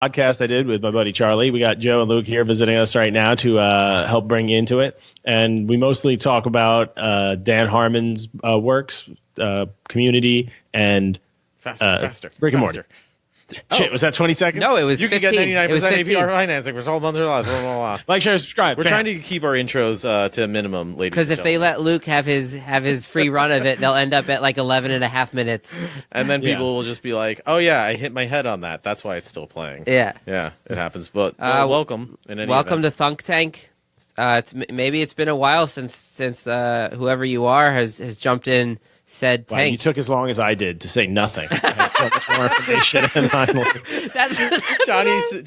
podcast I did with my buddy Charlie. We got Joe and Luke here visiting us right now to help bring you into it. And we mostly talk about Dan Harmon's works, Community, and faster. Rick and Morty. Shit, was that 20 seconds? No, it was You 15. can get 99% It was 15. APR financing for 12 months or less. Blah, blah, blah. Like, share, subscribe. We're trying to keep our intros to a minimum, ladies Because if they let Luke have his free run of it, they'll end up at like 11 and a half minutes. And then people will just be like, oh, yeah, I hit my head on that. That's why it's still playing. Yeah. Yeah, it happens. But welcome. Welcome to Thunk Tank. Maybe it's been a while since whoever you are has jumped in said Wow, tank. you took as long as I did to say nothing. I have so much more information.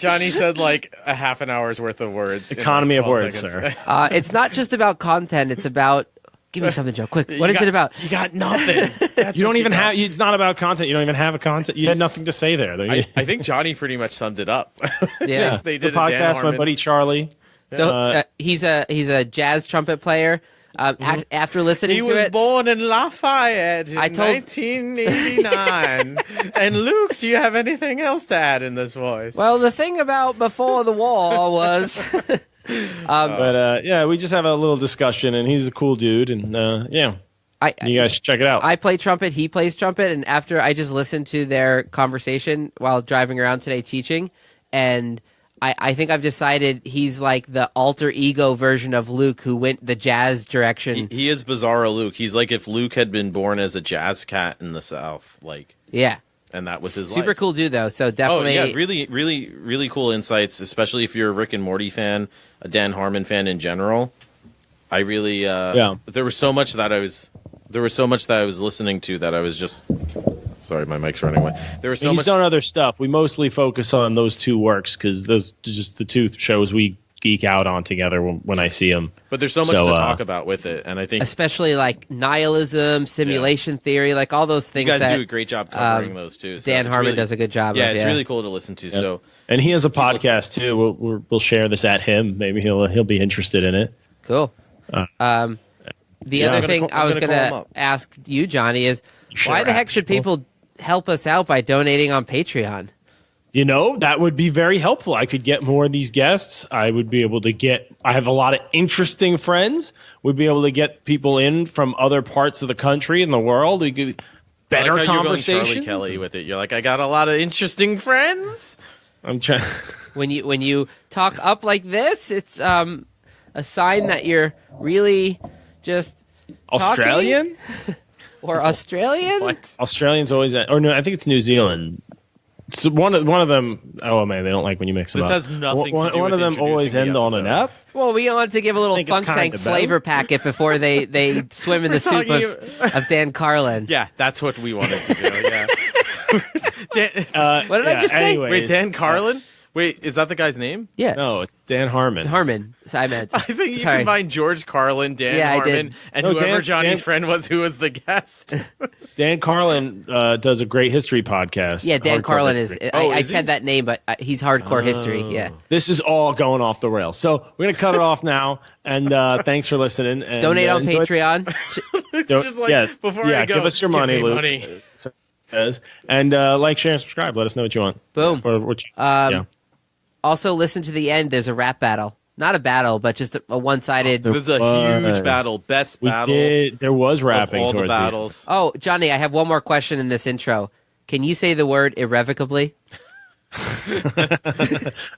Johnny said like a half an hour's worth of words. Economy in like of words, seconds. sir. It's not just about content. It's about... Give me something, Joe. Quick. What is it about? You got nothing. You don't even have... It's not about content. You don't even have a content. You had nothing to say there. I think Johnny pretty much summed it up. Yeah. They did the a Dan podcast, Harmon. my buddy Charlie. So he's a jazz trumpet player. After listening He to was it... born in Lafayette in 1989. And Luke, do you have anything else to add in this voice? Well, the thing about before the war was... But we just have a little discussion, and he's a cool dude, and you guys should check it out. I play trumpet, he plays trumpet, and after I just listened to their conversation while driving around today teaching, and I think I've decided he's like the alter ego version of Luke who went the jazz direction. He is Bizarro Luke. He's like if Luke had been born as a jazz cat in the South, yeah. And that was his life. Super cool dude, though, so definitely... Oh, yeah, really, really, really cool insights, especially if you're a Rick and Morty fan, a Dan Harmon fan in general. I really... There was so much that I was listening to that I was just... Sorry, my mic's running away. There was He's done other stuff. We mostly focus on those two works because those are just the two shows we geek out on together when I see them. But there's so much to talk about with it, and I think... Especially, like, nihilism, simulation theory, like, all those things you guys that... do a great job covering those, too. So Dan Harmon does a good job of, it's really cool to listen to, so... And he has a podcast, too. We'll share this at him. Maybe he'll be interested in it. Cool. The other thing I was going to ask you, Johnny, is why the heck should people help us out by donating on Patreon? You know, that would be very helpful. I could get more of these guests. I would be able to I have a lot of interesting friends. We'd be able to get people in from other parts of the country and the world. We could better conversations. You're going Charlie Kelly with it. You're like, I got a lot of interesting friends. I'm trying. When you talk up like this, it's a sign that you're really just Australian or Australian. What? Australians always, or no, I think it's New Zealand. So one of them. Oh man, they don't like when you mix them this up. This has nothing. One to do of with them always end on an F. Well, we wanted to give a little Thunk Tank flavor packet before they swim in the soup of Dan Carlin. Yeah, that's what we wanted to do. Yeah. What did I just say? Anyways, wait, Dan Carlin? Wait, is that the guy's name? Yeah. No, it's Dan Harmon. Harmon. I meant. I think you combined George Carlin, Dan Harmon, and whoever Johnny's friend was who was the guest. Dan Carlin does a great history podcast. Yeah, Dan Carlin history. is. I said that name, but he's hardcore history. Yeah. This is all going off the rails. So we're going to cut it off now. And thanks for listening. And, donate on Patreon. Before I go, give us your money, Luke. And like, share, and subscribe. Let us know what you want. Boom. Yeah. Also, listen to the end. There's a rap battle. Not a battle, but just a one-sided... This is a huge battle. Best battle. There was rapping of all towards the battles. Oh, Johnny, I have one more question in this intro. Can you say the word irrevocably?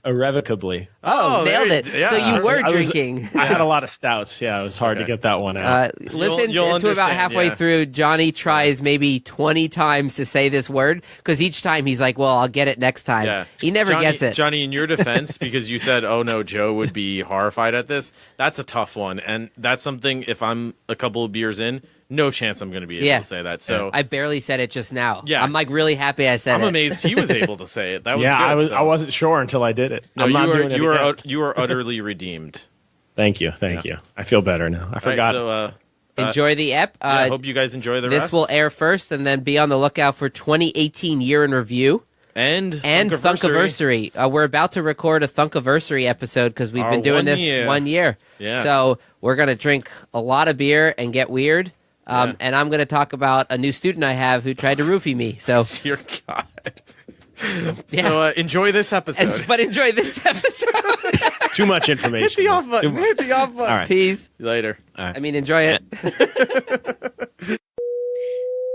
Irrevocably. Oh, nailed it. Yeah. So you were drinking. I had a lot of stouts. Yeah, it was hard to get that one out. Listen to about halfway through. Johnny tries maybe 20 times to say this word because each time he's like, well, I'll get it next time. Yeah. He never gets it. Johnny, in your defense, because you said, oh no, Joe would be horrified at this, that's a tough one. And that's something, if I'm a couple of beers in, no chance I'm going to be able to say that. So I barely said it just now. Yeah. I'm like really happy I said it. I'm amazed he was able to say it. That was good. I wasn't sure until I did it. No, I'm not doing it again. You are utterly redeemed. Thank you. I feel better now. I forgot. Right, so, enjoy the ep. I hope you guys enjoy the rest. This will air first, and then be on the lookout for 2018 year in review. And Thunkiversary. We're about to record a Thunkiversary episode because we've been doing this 1 year. Yeah. So we're going to drink a lot of beer and get weird. And I'm going to talk about a new student I have who tried to roofie me. So, Dear God. So enjoy this episode. But enjoy this episode. Too much information. Hit the off button. Hit the off button. All right. Peace. Later. I mean, enjoy it.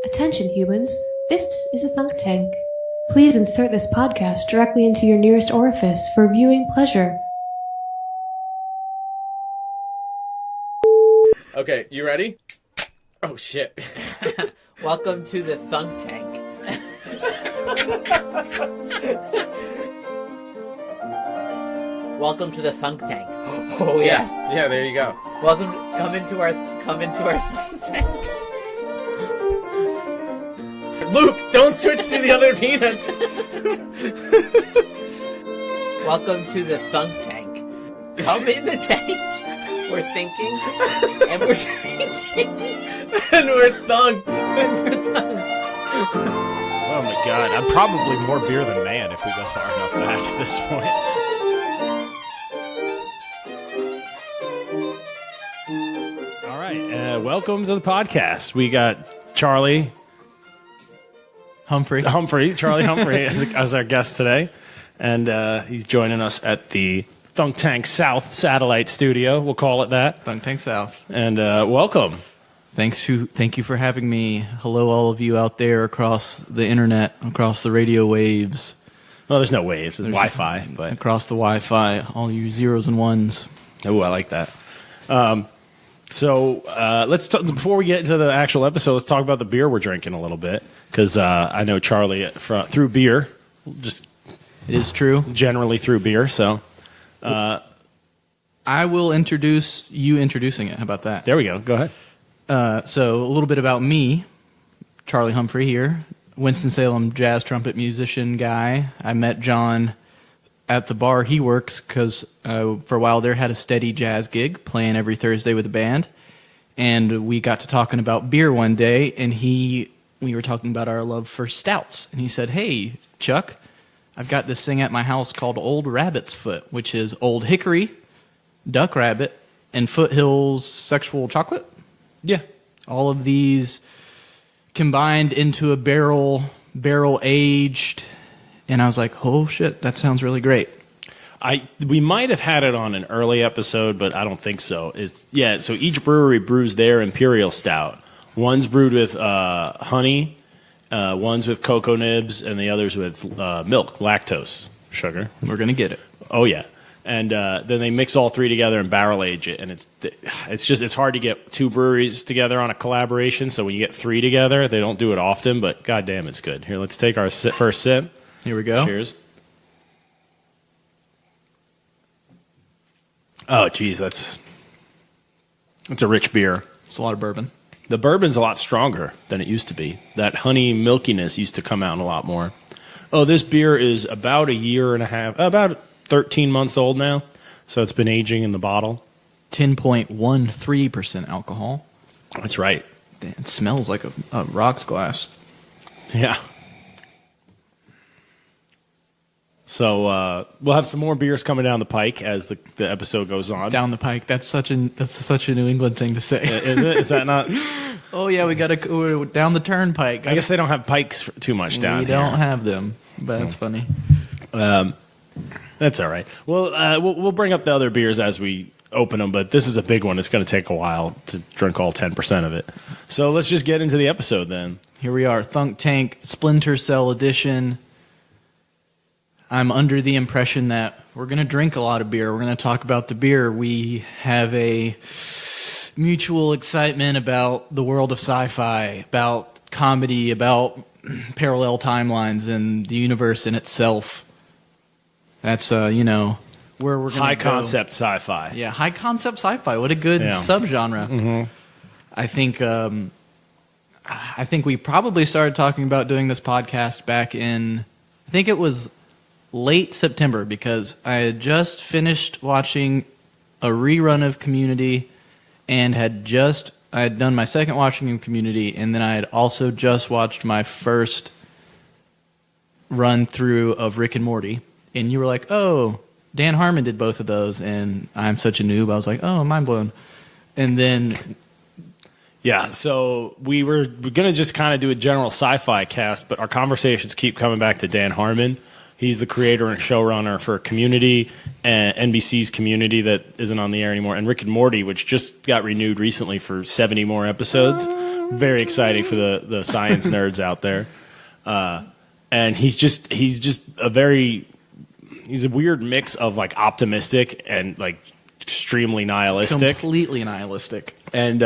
Attention humans, this is a Thunk Tank. Please insert this podcast directly into your nearest orifice for viewing pleasure. Okay, you ready? Oh shit. Welcome to the Thunk Tank. Welcome to the Thunk Tank. Oh yeah. Yeah, there you go. Welcome. Come into our Thunk Tank. Luke, don't switch to the other peanuts. Welcome to the Thunk Tank. Come in the tank. We're thinking, and we're drinking, And we're thunked. and we're thunked. Oh my god, I'm probably more beer than man if we go far enough back at this point. All right, welcome to the podcast. We got Charlie Humphrey, Charlie Humphrey as our guest today, and he's joining us at the Thunk Tank South Satellite Studio. We'll call it that. Thunk Tank South. And welcome. Thank you for having me. Hello, all of you out there across the internet, across the radio waves. Well, there's no waves. It's Wi-Fi, but across the Wi-Fi, all you zeros and ones. Oh, I like that. So let's before we get into the actual episode, let's talk about the beer we're drinking a little bit, because I know Charlie through beer, just It is true. generally through beer. So I will introduce you introducing it. How about that? there we go. Go ahead. So a little bit about me, Charlie Humphrey here, Winston-Salem jazz trumpet musician guy. I met John at the bar he works because for a while there had a steady jazz gig playing every Thursday with a band, and we got to talking about beer one day, and we were talking about our love for stouts, and he said, "Hey, Chuck, I've got this thing at my house called Old Rabbit's Foot, which is Old Hickory, Duck Rabbit, and Foothills Sexual Chocolate. Yeah. All of these combined into a barrel aged." And I was like, "Oh shit, that sounds really great." We might have had it on an early episode, but I don't think so. So each brewery brews their imperial stout. One's brewed with honey, one's with cocoa nibs, and the others with milk, lactose, sugar. We're gonna get it. Oh yeah, and then they mix all three together and barrel age it, and it's hard to get two breweries together on a collaboration. So when you get three together, they don't do it often, but goddamn, it's good. Here, let's take our first sip. Here we go. Cheers. Oh, geez, that's a rich beer. It's a lot of bourbon. The bourbon's a lot stronger than it used to be. That honey milkiness used to come out a lot more. Oh, this beer is about a year and a half, about 13 months old now. So it's been aging in the bottle. 10.13% alcohol. That's right. Damn, it smells like a rocks glass. Yeah. So we'll have some more beers coming down the pike as the episode goes on. Down the pike. That's such a New England thing to say. Is it? Is that not? Oh yeah, we got to go down the turnpike. I guess they don't have pikes too much down here. We don't have them, but that's funny. That's all right. Well, we'll bring up the other beers as we open them, but this is a big one. It's going to take a while to drink all 10% of it. So let's just get into the episode then. Here we are, Thunk Tank Splinter Cell Edition. I'm under the impression that we're going to drink a lot of beer. We're going to talk about the beer. We have a mutual excitement about the world of sci-fi, about comedy, about parallel timelines and the universe in itself. That's, where we're going to High concept sci-fi. Yeah, high concept sci-fi. What a good subgenre. Mm-hmm. I think we probably started talking about doing this podcast back in, I think it was late September, because I had just finished watching a rerun of Community and I had done my second watching of Community, and then I had also just watched my first run through of Rick and Morty. And you were like, "Oh, Dan Harmon did both of those," and I'm such a noob. I was like, "Oh, mind blown." And then Yeah, so we're going to just kind of do a general sci-fi cast, but our conversations keep coming back to Dan Harmon. He's the creator and showrunner for Community and NBC's Community that isn't on the air anymore, and Rick and Morty, which just got renewed recently for 70 more episodes. Very exciting for the science nerds out there. And he's a weird mix of like optimistic and like extremely nihilistic. Completely nihilistic. And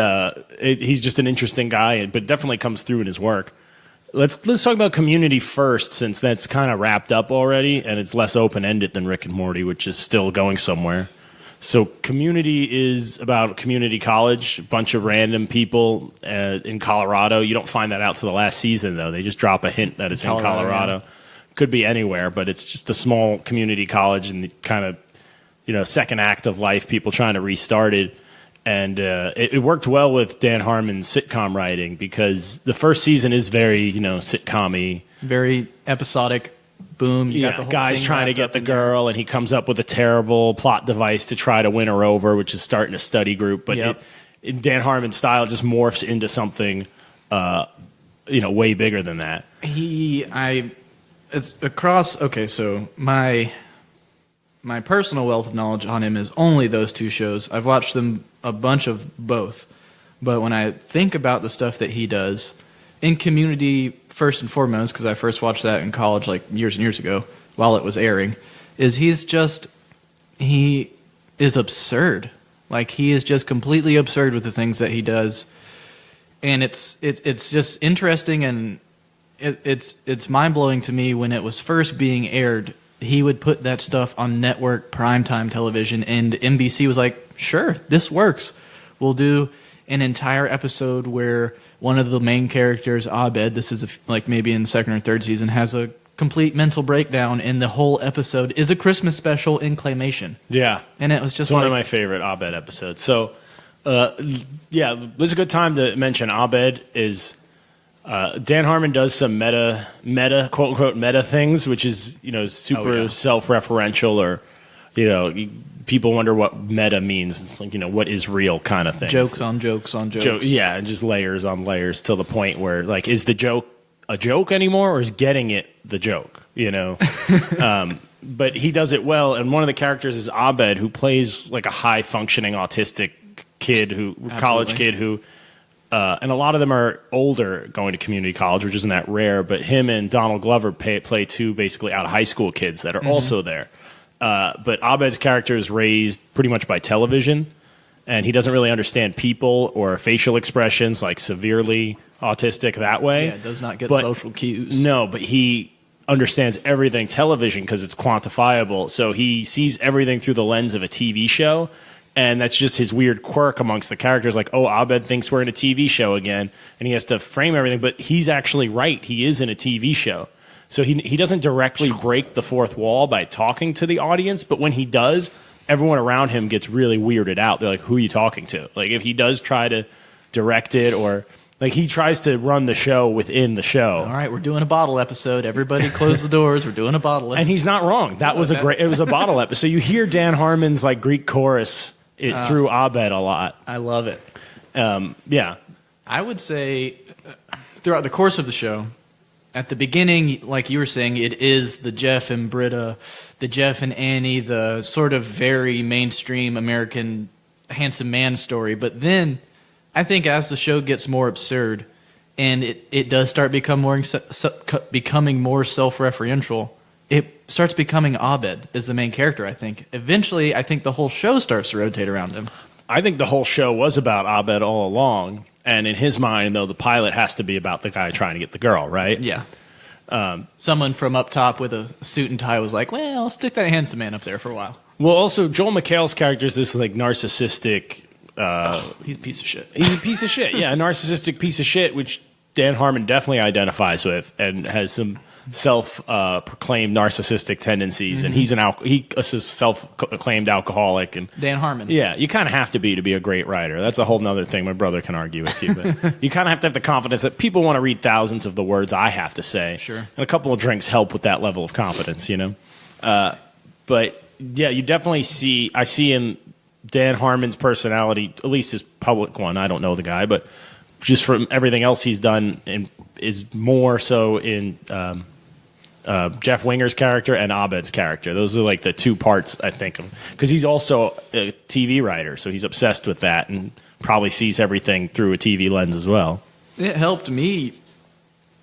he's just an interesting guy, but definitely comes through in his work. Let's talk about Community first, since that's kind of wrapped up already, and it's less open-ended than Rick and Morty, which is still going somewhere. So Community is about community college, a bunch of random people in Colorado. You don't find that out to the last season, though. They just drop a hint that it's in Colorado. Yeah. Could be anywhere, but it's just a small community college and the kind of, second act of life, people trying to restart it. And it worked well with Dan Harmon's sitcom writing because the first season is very, sitcom-y. Very episodic. Boom. You got the whole guy's trying to get the girl, and he comes up with a terrible plot device to try to win her over, which is starting a study group. But in Dan Harmon's style, it just morphs into something, way bigger than that. So my personal wealth of knowledge on him is only those two shows. I've watched them a bunch of both. But when I think about the stuff that he does in Community, first and foremost, because I first watched that in college like years and years ago while it was airing, he is absurd. Like, he is just completely absurd with the things that he does. And it's just interesting, and it's mind-blowing to me. When it was first being aired, he would put that stuff on network primetime television, and NBC was like, sure, this works. We'll do an entire episode where one of the main characters, Abed, this is maybe in the second or third season, has a complete mental breakdown, and the whole episode is a Christmas special in claymation. Yeah. And it was just one of my favorite Abed episodes. So, this is a good time to mention Abed is... Dan Harmon does some meta, quote unquote, meta things, which is, super self-referential, or, people wonder what meta means. It's like, what is real kind of thing. Jokes on jokes on jokes. And just layers on layers till the point where, like, is the joke a joke anymore, or is getting it the joke, But he does it well, and one of the characters is Abed, who plays like a high-functioning autistic kid, college kid who... and a lot of them are older going to community college, which isn't that rare. But him and Donald Glover play two basically out of high school kids that are also there. But Abed's character is raised pretty much by television, and he doesn't really understand people or facial expressions, like severely autistic that way. Yeah, does not get social cues. No, but he understands everything television because it's quantifiable. So he sees everything through the lens of a TV show. And that's just his weird quirk amongst the characters. Like, Abed thinks we're in a TV show again, and he has to frame everything. But he's actually right. He is in a TV show. So he doesn't directly break the fourth wall by talking to the audience. But when he does, everyone around him gets really weirded out. They're like, who are you talking to? Like, if he does try to direct it, or like he tries to run the show within the show. All right, we're doing a bottle episode. Everybody close the doors. We're doing a bottle episode. And he's not wrong. It was a bottle episode. So you hear Dan Harmon's like Greek chorus through Abed a lot. I love it. Yeah. I would say throughout the course of the show, at the beginning, like you were saying, it is the Jeff and Britta, the Jeff and Annie, the sort of very mainstream American handsome man story. But then I think as the show gets more absurd and it does start becoming more self-referential, it starts becoming Abed as the main character, I think. Eventually, I think the whole show starts to rotate around him. I think the whole show was about Abed all along. And in his mind, though, the pilot has to be about the guy trying to get the girl, right? Yeah. Someone from up top with a suit and tie was like, well, I'll stick that handsome man up there for a while. Well, also, Joel McHale's character is this like narcissistic... he's a piece of shit. He's a piece of shit, yeah. A narcissistic piece of shit, which Dan Harmon definitely identifies with and has some self-proclaimed narcissistic tendencies, and he's a self-proclaimed alcoholic. And Dan Harmon. Yeah, you kind of have to be a great writer. That's a whole nother thing. My brother can argue with you, but you kind of have the confidence that people want to read thousands of the words I have to say. Sure. And a couple of drinks help with that level of confidence, But yeah, you definitely I see in Dan Harmon's personality, at least his public one, I don't know the guy, but just from everything else he's done, and is more so in Jeff Winger's character and Abed's character. Those are like the two parts I think of, because he's also a TV writer, so he's obsessed with that and probably sees everything through a TV lens as well. It helped me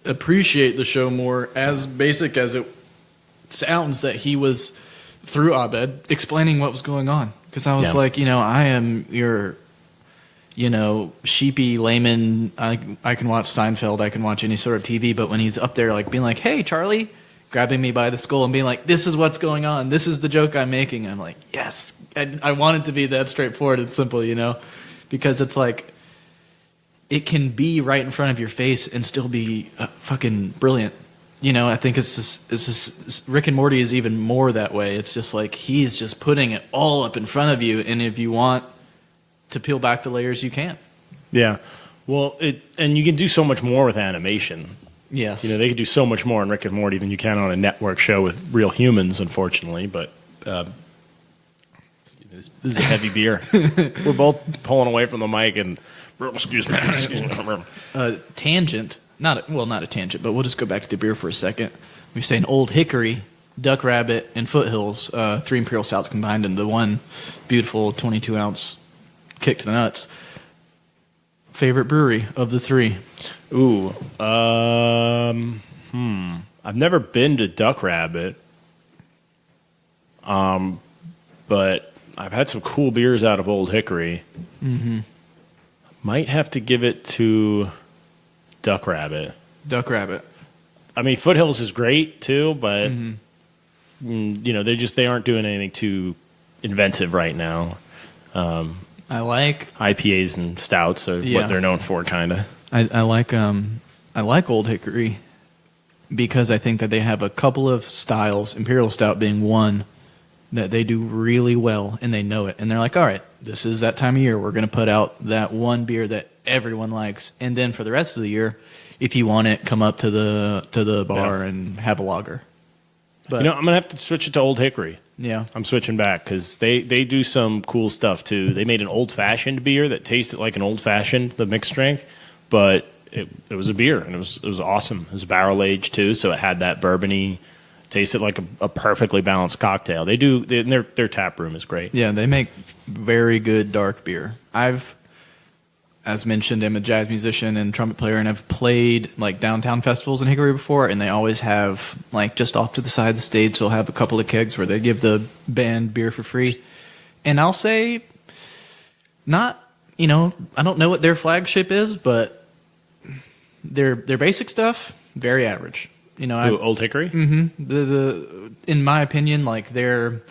appreciate the show more, as basic as it sounds, that he was through Abed explaining what was going on. Because I was like, I am your, sheepy layman. I can watch Seinfeld. I can watch any sort of TV. But when he's up there, like being like, "Hey, Charlie," grabbing me by the skull and being like, "This is what's going on. This is the joke I'm making." I'm like, yes. I want it to be that straightforward and simple, because it's like, it can be right in front of your face and still be fucking brilliant. I think it's just Rick and Morty is even more that way. It's just like he is just putting it all up in front of you, and if you want to peel back the layers, you can. Yeah, well, and you can do so much more with animation. Yes, they could do so much more in Rick and Morty than you can on a network show with real humans, unfortunately. But this is a heavy beer. We're both pulling away from the mic and. Excuse me. Tangent. Not a tangent, but we'll just go back to the beer for a second. We're saying Old Hickory, Duck Rabbit, and Foothills, 3 Imperial Stouts combined into one beautiful 22-ounce kick to the nuts. Favorite brewery of the 3? Ooh. I've never been to Duck Rabbit. But I've had some cool beers out of Old Hickory. Mm-hmm. Might have to give it to Duck Rabbit. Duck Rabbit. I mean, Foothills is great too, but they aren't doing anything too inventive right now. I like IPAs and stouts are what they're known for, kind of. I like Old Hickory because I think that they have a couple of styles, Imperial Stout being one, that they do really well, and they know it. And they're like, all right, this is that time of year. We're going to put out that one beer that everyone likes. And then for the rest of the year, if you want it, come up to the bar and have a lager. But I'm going to have to switch it to Old Hickory. Yeah. I'm switching back because they do some cool stuff, too. They made an old-fashioned beer that tasted like an old-fashioned, the mixed drink, but it was a beer, and it was awesome. It was barrel-aged, too, so it had that bourbon-y. Tasted like a perfectly balanced cocktail. Their tap room is great. Yeah, they make very good dark beer. I've, as mentioned, am a jazz musician and trumpet player, and I've played like downtown festivals in Hickory before, and they always have, like, just off to the side of the stage, they'll have a couple of kegs where they give the band beer for free. And I'll say, I don't know what their flagship is, but their basic stuff, very average. Old Hickory? Mm-hmm. In my opinion, like their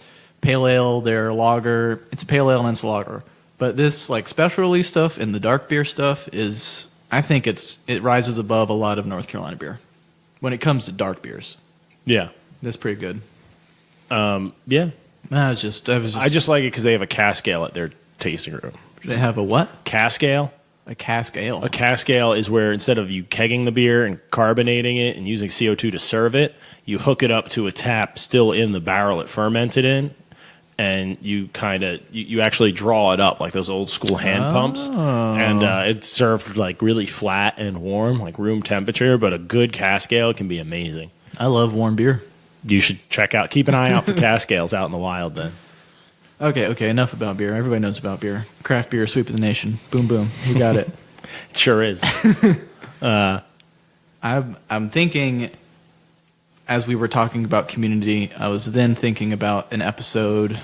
pale ale, their lager, it's a pale ale and it's a lager. But this like special release stuff and the dark beer stuff I think it rises above a lot of North Carolina beer when it comes to dark beers. Yeah, that's pretty good. Yeah, I just like it because they have a cask ale at their tasting room. They have a what? Cask ale. A cask ale. A cask ale is where instead of you kegging the beer and carbonating it and using CO2 to serve it, you hook it up to a tap still in the barrel it fermented in, and you you actually draw it up like those old school hand pumps, and it's served like really flat and warm, like room temperature. But a good cask ale can be amazing. I love warm beer. You should keep an eye out for cask ales out in the wild then. Okay, enough about beer. Everybody knows about beer. Craft beer, sweep of the nation. Boom, boom. We got it. It sure is. I'm thinking, as we were talking about community, I was then thinking about an episode.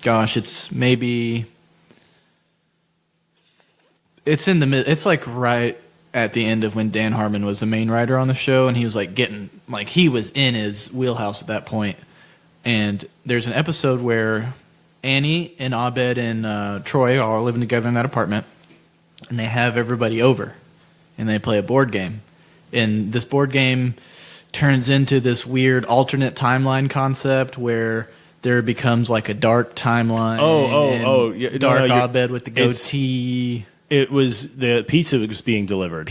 Gosh, it's in the mid. It's like right at the end of when Dan Harmon was the main writer on the show, and he was like he was in his wheelhouse at that point. And there's an episode where Annie and Abed and Troy are all living together in that apartment, and they have everybody over, and they play a board game. And this board game turns into this weird alternate timeline concept where there becomes like a dark timeline. Dark Abed with the goatee. It was the pizza was being delivered.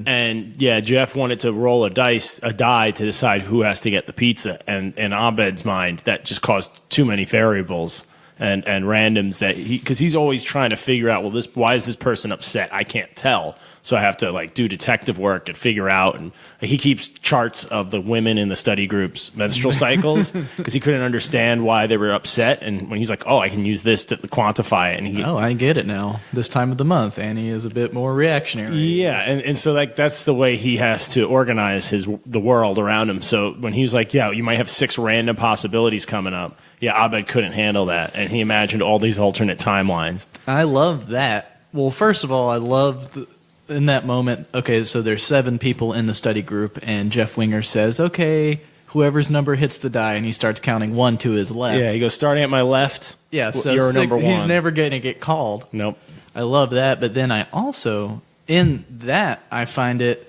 And yeah, Jeff wanted to roll a die to decide who has to get the pizza. And in Abed's mind, that just caused too many variables. and randoms that because he's always trying to figure out, well, why is this person upset? I can't tell. So I have to like do detective work and figure out. And he keeps charts of the women in the study group's menstrual cycles because he couldn't understand why they were upset. And when he's like, oh, I can use this to quantify it. And I get it now. This time of the month, Annie is a bit more reactionary. Yeah, and so like that's the way he has to organize the world around him. So when he was like, yeah, you might have 6 random possibilities coming up. Yeah, Abed couldn't handle that, and he imagined all these alternate timelines. I loved that. Well, first of all, I loved in that moment, okay, so there's 7 people in the study group, and Jeff Winger says, okay, whoever's number hits the die, and he starts counting 1 to his left. Yeah, he goes, starting at my left, yeah, so you're number 1. He's never going to get called. Nope. I love that, but then I also, in that, I find it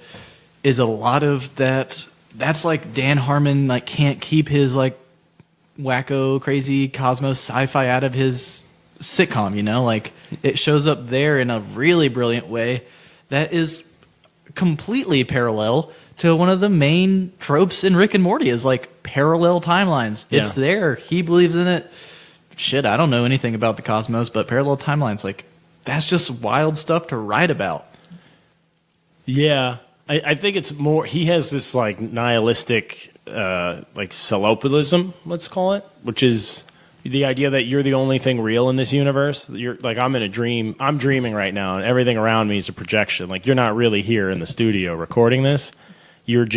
is a lot of that, that's like Dan Harmon like can't keep his like wacko, crazy cosmos sci-fi out of his sitcom, you know? Like, it shows up there in a really brilliant way that is completely parallel to one of the main tropes in Rick and Morty is like parallel timelines. Yeah. It's there. He believes in it. Shit, I don't know anything about the cosmos, but parallel timelines, like, that's just wild stuff to write about. Yeah. I think it's more, he has this like nihilistic, like celopalism, let's call it, which is the idea that you're the only thing real in this universe. You're like, I'm in a dream. I'm dreaming right now, and everything around me is a projection. Like, you're not really here in the studio recording this. I'm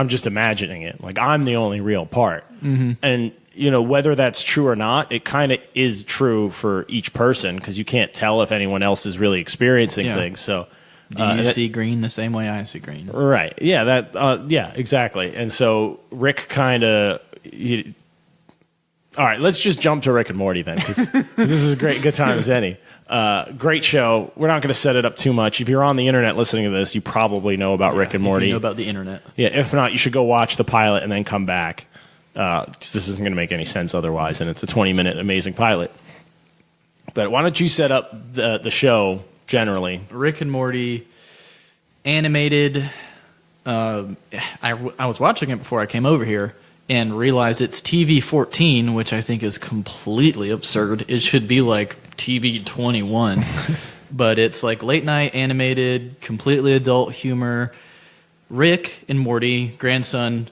just imagining it. Like, I'm the only real part. Mm-hmm. And, you know, whether that's true or not, it kind of is true for each person because you can't tell if anyone else is really experiencing things. So, do you see green the same way I see green? Right. Yeah. Yeah. Exactly. And so Rick kind of. All right, let's just jump to Rick and Morty then, because this is a good time as any. Great show. We're not going to set it up too much. If you're on the internet listening to this, you probably know about Rick and Morty. You know about the internet. Yeah, if not, you should go watch the pilot and then come back. This isn't going to make any sense otherwise, and it's a 20-minute amazing pilot. But why don't you set up the show generally? Rick and Morty, animated. I was watching it before I came over here and realized it's TV 14, which I think is completely absurd. It should be like TV 21. But it's like late night animated, completely adult humor. Rick and Morty, grandson,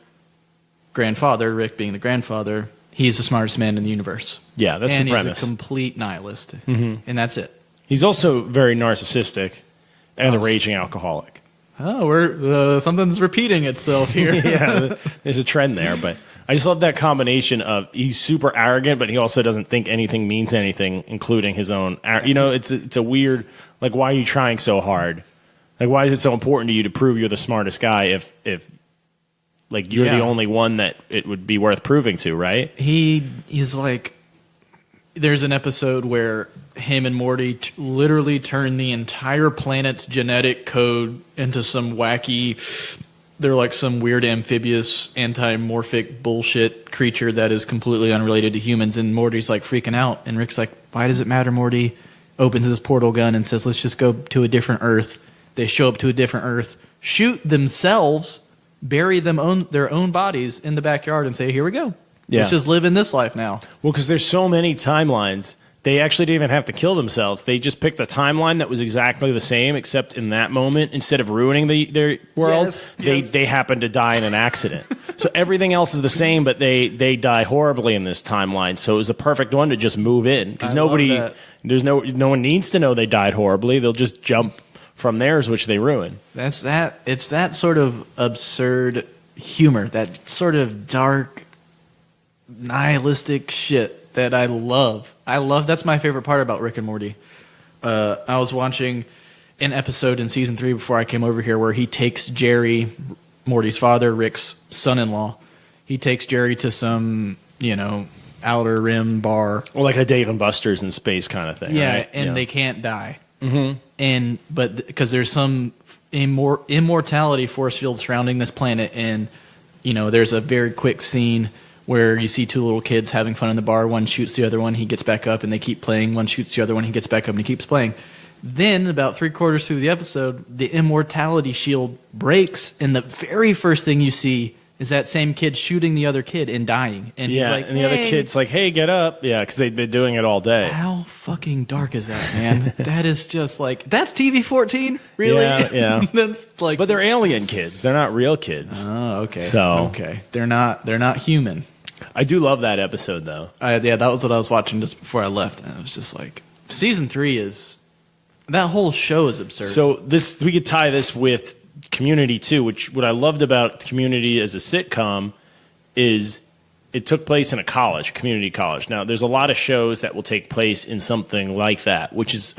grandfather, Rick being the grandfather, he's the smartest man in the universe. Yeah, that's the premise. And he's a complete nihilist. Mm-hmm. And that's it. He's also very narcissistic and a raging alcoholic. Oh, we're something's repeating itself here. Yeah, there's a trend there, but I just love that combination of he's super arrogant, but he also doesn't think anything means anything, including his own. You know, it's a weird, like, why are you trying so hard? Like, why is it so important to you to prove you're the smartest guy if like you're the only one that it would be worth proving to, right? He's like, there's an episode where him and Morty literally turn the entire planet's genetic code into some wacky, they're like some weird amphibious antimorphic bullshit creature that is completely unrelated to humans, and Morty's like freaking out, and Rick's like, why does it matter, Morty? Opens his portal gun and says, let's just go to a different Earth. They show up to a different Earth, shoot themselves, bury their own bodies in the backyard and say, here we go. Yeah. Let's just live in this life now. Well, because there's so many timelines, they actually didn't even have to kill themselves. They just picked a timeline that was exactly the same, except in that moment, instead of ruining their world, they happened to die in an accident. So everything else is the same, but they die horribly in this timeline. So it was the perfect one to just move in because no one needs to know they died horribly. They'll just jump from theirs, which they ruin. It's that sort of absurd humor, that sort of dark, nihilistic shit that I love. That's my favorite part about Rick and Morty. I was watching an episode in season 3 before I came over here where he takes Jerry, Morty's father, Rick's son-in-law. He takes Jerry to some, outer rim bar. Or like a Dave and Buster's in space kind of thing. Yeah, right? And they can't die. Mm-hmm. But because there's some immortality force field surrounding this planet, and there's a very quick scene where you see 2 little kids having fun in the bar. One shoots the other one, he gets back up, and they keep playing. One shoots the other one, he gets back up, and he keeps playing. Then, about 3/4 through the episode, the immortality shield breaks, and the very first thing you see is that same kid shooting the other kid and dying. And he's like, and the other kid's like, hey, get up. Yeah, because they've been doing it all day. How fucking dark is that, man? That is just like, that's TV-14? Really? Yeah. That's like, but they're alien kids. They're not real kids. Oh, okay. So okay, they're not human. I do love that episode, though. Yeah, that was what I was watching just before I left, and it was just like, season 3 is, that whole show is absurd. So we could tie this with Community too, which what I loved about Community as a sitcom is it took place in a college, a community college. Now, there's a lot of shows that will take place in something like that, which is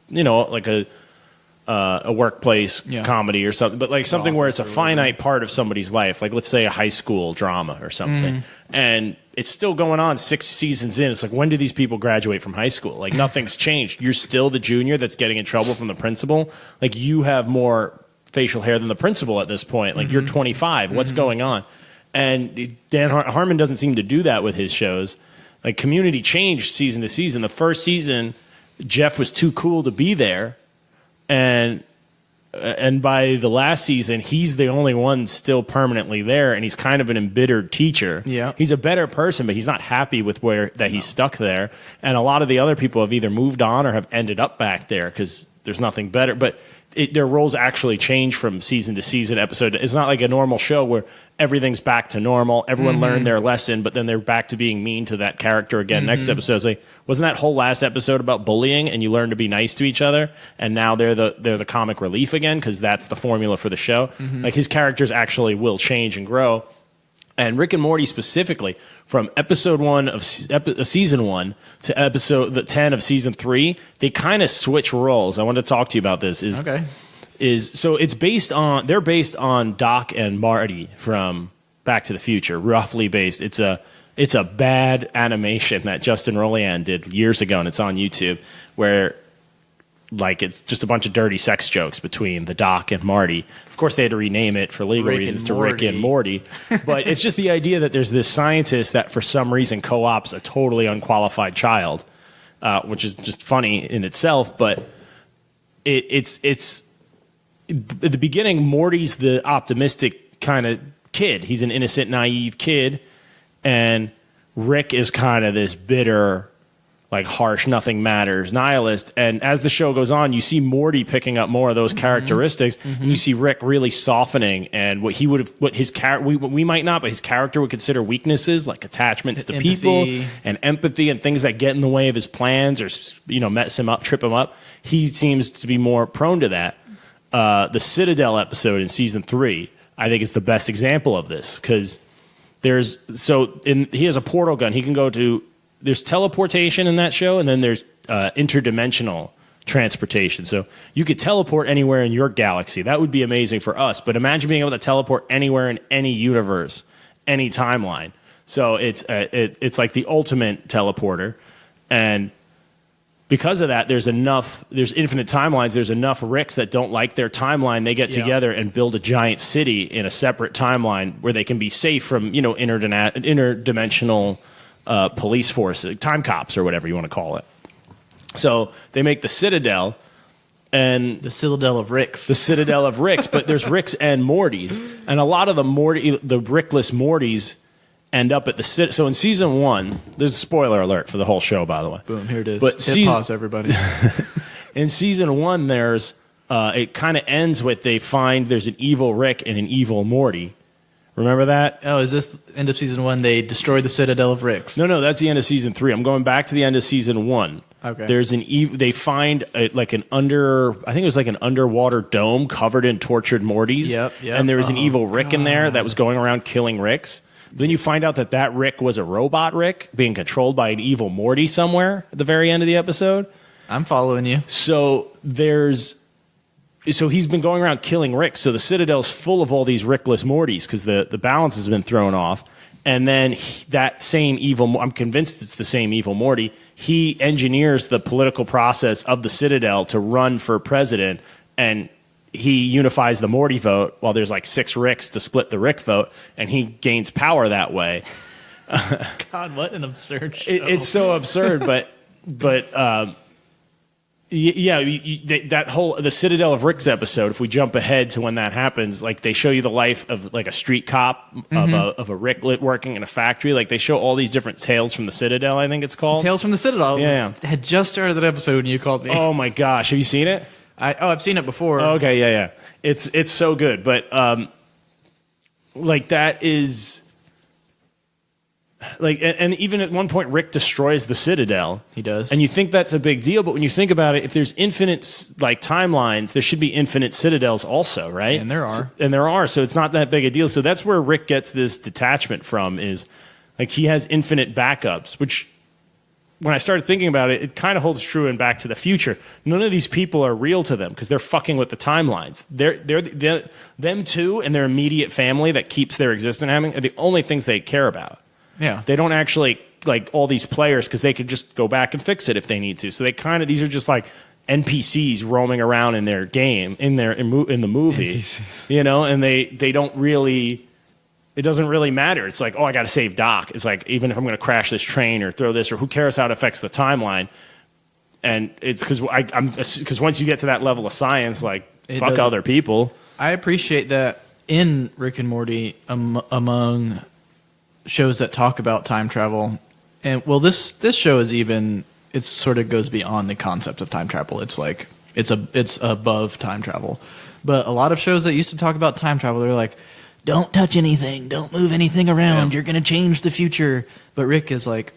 like a workplace comedy or something, but like something where it's a finite part of somebody's life, like let's say a high school drama or something, and it's still going on 6 seasons in. It's like, when do these people graduate from high school? Like, nothing's changed. You're still the junior that's getting in trouble from the principal. Like, you have more facial hair than the principal at this point. Like, you're 25. What's going on? And Dan Harmon doesn't seem to do that with his shows. Like, Community changed season to season. The first season, Jeff was too cool to be there, and by the last season, he's the only one still permanently there, and he's kind of an embittered teacher. Yeah, he's a better person, but he's not happy with he's stuck there. And a lot of the other people have either moved on or have ended up back there because there's nothing better. But their roles actually change from season to season, episode. It's not like a normal show where everything's back to normal. Everyone learned their lesson, but then they're back to being mean to that character again. Next episode, it's like, wasn't that whole last episode about bullying and you learn to be nice to each other? And now they're the comic relief again because that's the formula for the show. Like, his characters actually will change and grow. And Rick and Morty specifically, from episode 1 of season 1 to episode 10 of season 3, they kind of switch roles. I wanted to talk to you about this. So it's they're based on Doc and Marty from Back to the Future, roughly based. It's a bad animation that Justin Roiland did years ago, and it's on YouTube, where like it's just a bunch of dirty sex jokes between the Doc and Marty. Of course, they had to rename it for legal reasons to Rick and Morty. But it's just the idea that there's this scientist that for some reason co-ops a totally unqualified child, which is just funny in itself. But it's at the beginning, Morty's the optimistic kind of kid. He's an innocent, naive kid. And Rick is kind of this bitter, like harsh, nothing matters nihilist. And as the show goes on, you see Morty picking up more of those characteristics, and you see Rick really softening. And what his character, we might not, but his character would consider weaknesses like attachments to people and empathy and things that get in the way of his plans or mess him up, trip him up. He seems to be more prone to that. The Citadel episode in season 3, I think, is the best example of this because he has a portal gun. He can go to. There's teleportation in that show, and then there's interdimensional transportation. So you could teleport anywhere in your galaxy. That would be amazing for us. But imagine being able to teleport anywhere in any universe, any timeline. So it's like the ultimate teleporter. And because of that, there's infinite timelines. There's enough Ricks that don't like their timeline. They get together and build a giant city in a separate timeline where they can be safe from interdimensional police force, time cops or whatever you want to call it. So they make the Citadel, and the Citadel of Ricks. The Citadel of Ricks, but there's Ricks and Mortys, and a lot of the Rickless Mortys end up at the Citadel. So in season 1, there's a spoiler alert for the whole show, by the way. Boom, here it is. But hit pause, everybody. In season 1, there's it kind of ends with they find there's an evil Rick and an evil Morty. Remember that? Oh, is this the end of season 1? They destroyed the Citadel of Ricks. No, that's the end of season 3. I'm going back to the end of season 1. Okay. There's they find I think it was like an underwater dome covered in tortured Mortys. Yep. And there was an evil Rick in there that was going around killing Ricks. Then you find out that Rick was a robot Rick being controlled by an evil Morty somewhere at the very end of the episode. I'm following you. So he's been going around killing Ricks. So the Citadel's full of all these Rickless Mortys because the balance has been thrown off. And then that same evil, I'm convinced it's the same evil Morty, he engineers the political process of the Citadel to run for president, and he unifies the Morty vote while there's like 6 Ricks to split the Rick vote, and he gains power that way. God, what an absurd show. It's so absurd, but Yeah, that whole the Citadel of Rick's episode. If we jump ahead to when that happens, like they show you the life of like a street cop of a Rick working in a factory. Like they show all these different tales from the Citadel. I think it's called Tales from the Citadel. Yeah, I had just started that episode and you called me. Oh my gosh, have you seen it? I've seen it before. Oh, okay, yeah. It's so good, but like that is. Like and even at one point, Rick destroys the Citadel. He does, and you think that's a big deal. But when you think about it, if there's infinite like timelines, there should be infinite Citadels also, right? And there are. So it's not that big a deal. So that's where Rick gets this detachment from. Is like he has infinite backups. Which, when I started thinking about it, it kind of holds true in Back to the Future. None of these people are real to them because they're fucking with the timelines. They're them too, and their immediate family that keeps their existence having are the only things they care about. Yeah. They don't actually like all these players because they could just go back and fix it if they need to. So they these are just like NPCs roaming around in their game, in the movie, NPCs. You know, and they don't really, it doesn't really matter. It's like, oh, I got to save Doc. It's like, even if I'm going to crash this train or throw this, or who cares how it affects the timeline. And it's because once you get to that level of science, like, fuck other people. I appreciate that in Rick and Morty among shows that talk about time travel, and well, this show is even, it sort of goes beyond the concept of time travel. It's like it's above time travel. But a lot of shows that used to talk about time travel, they're like, don't touch anything, don't move anything around, you're gonna change the future. But Rick is like,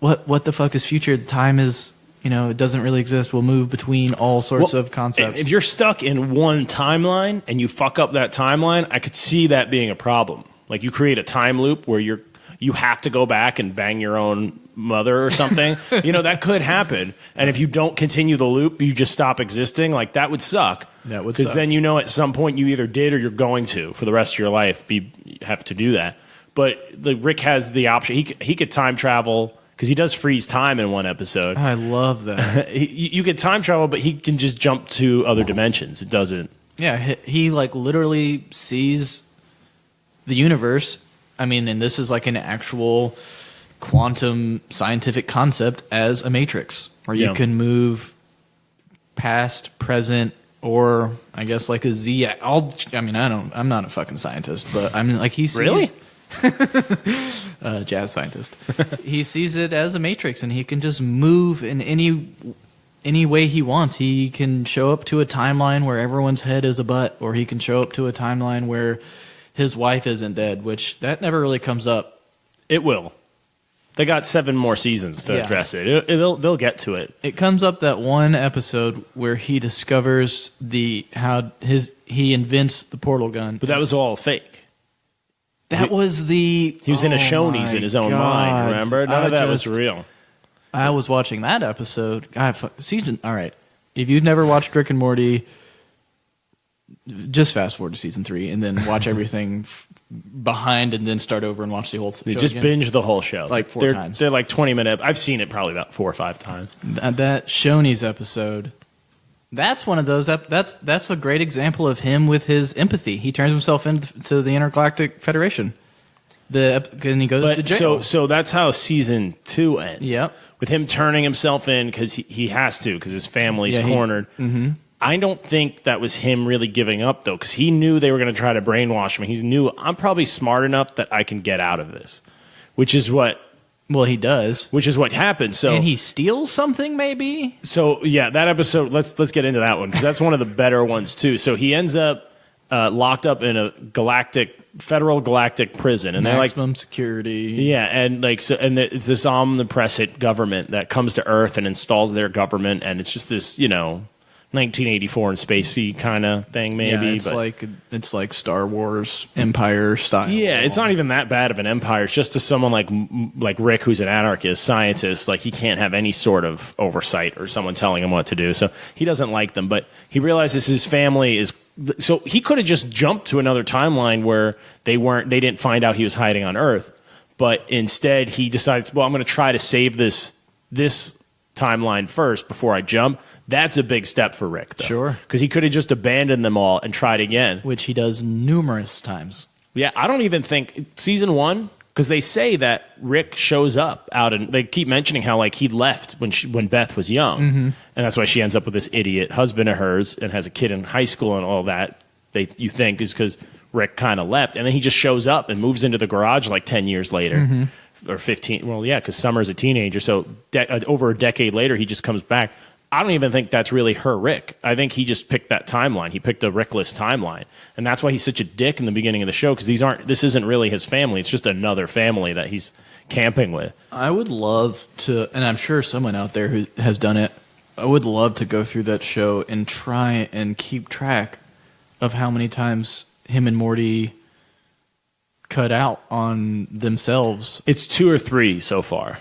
what the fuck is future? The time is, it doesn't really exist. We'll move between all sorts of concepts. If you're stuck in one timeline and you fuck up that timeline, I could see that being a problem. Like you create a time loop where you have to go back and bang your own mother or something. That could happen. And if you don't continue the loop, you just stop existing. Like that would suck. That would suck. Because then at some point you either did or you're going to for the rest of your life have to do that. But Rick has the option. He could time travel because he does freeze time in one episode. I love that. You could time travel, but he can just jump to other dimensions. It doesn't. Yeah, he like literally sees the universe. I mean, and this is like an actual quantum scientific concept as a matrix, where you can move past, present, or I guess like a Z. I'm not a fucking scientist, but I mean, like he sees. Really? Jazz scientist. He sees it as a matrix, and he can just move in any way he wants. He can show up to a timeline where everyone's head is a butt, or he can show up to a timeline where his wife isn't dead, which that never really comes up. It will. They got 7 more seasons to address it. They'll get to it. It comes up that one episode where he discovers he invents the portal gun. But that was all fake. He was in a Shoney's in his own mind, remember? None of that was real. I was watching that episode. All right. If you've never watched Rick and Morty, just fast forward to season 3 and then watch everything behind and then start over and watch the whole show. Just binge the whole show. Like 4 times. They're like 20-minute. I've seen it probably about 4 or 5 times. That Shoney's episode, that's one of those. That's a great example of him with his empathy. He turns himself into the Intergalactic Federation. And he goes to jail. So that's how season 2 ends. Yep. With him turning himself in because he has to because his family's cornered. I don't think that was him really giving up, though, because he knew they were going to try to brainwash him. He knew, I'm probably smart enough that I can get out of this, which is what... Well, he does. Which is what happened. So, and he steals something, maybe? So, yeah, that episode, let's get into that one, because that's one of the better ones, too. So he ends up locked up in a federal galactic prison. And maximum security. Yeah, and it's this omnipresent government that comes to Earth and installs their government, and it's just this, 1984 and spacey kind of thing, maybe. Yeah, it's like Star Wars Empire style. Yeah, it's not even that bad of an empire. It's just to someone like Rick, who's an anarchist scientist, like he can't have any sort of oversight or someone telling him what to do. So he doesn't like them, but he realizes his family is. So he could have just jumped to another timeline where they didn't find out he was hiding on Earth, but instead he decides, well, I'm going to try to save this timeline first before I jump. That's a big step for Rick, though. Sure. Because he could have just abandoned them all and tried again. Which he does numerous times. Yeah, I don't even think... Season 1 because they say that Rick shows up out, and they keep mentioning how like he left when Beth was young, and that's why she ends up with this idiot husband of hers and has a kid in high school and all that. You think is because Rick kind of left, and then he just shows up and moves into the garage like 10 years later, or 15. Well, yeah, because Summer's a teenager, so over a decade later, he just comes back. I don't even think that's really her Rick. I think he just picked that timeline. He picked a Rickless timeline, and that's why he's such a dick in the beginning of the show, because this isn't really his family. It's just another family that he's camping with. I would love to, and I'm sure someone out there who has done it, I would love to go through that show and try and keep track of how many times him and Morty cut out on themselves. It's 2 or 3 so far.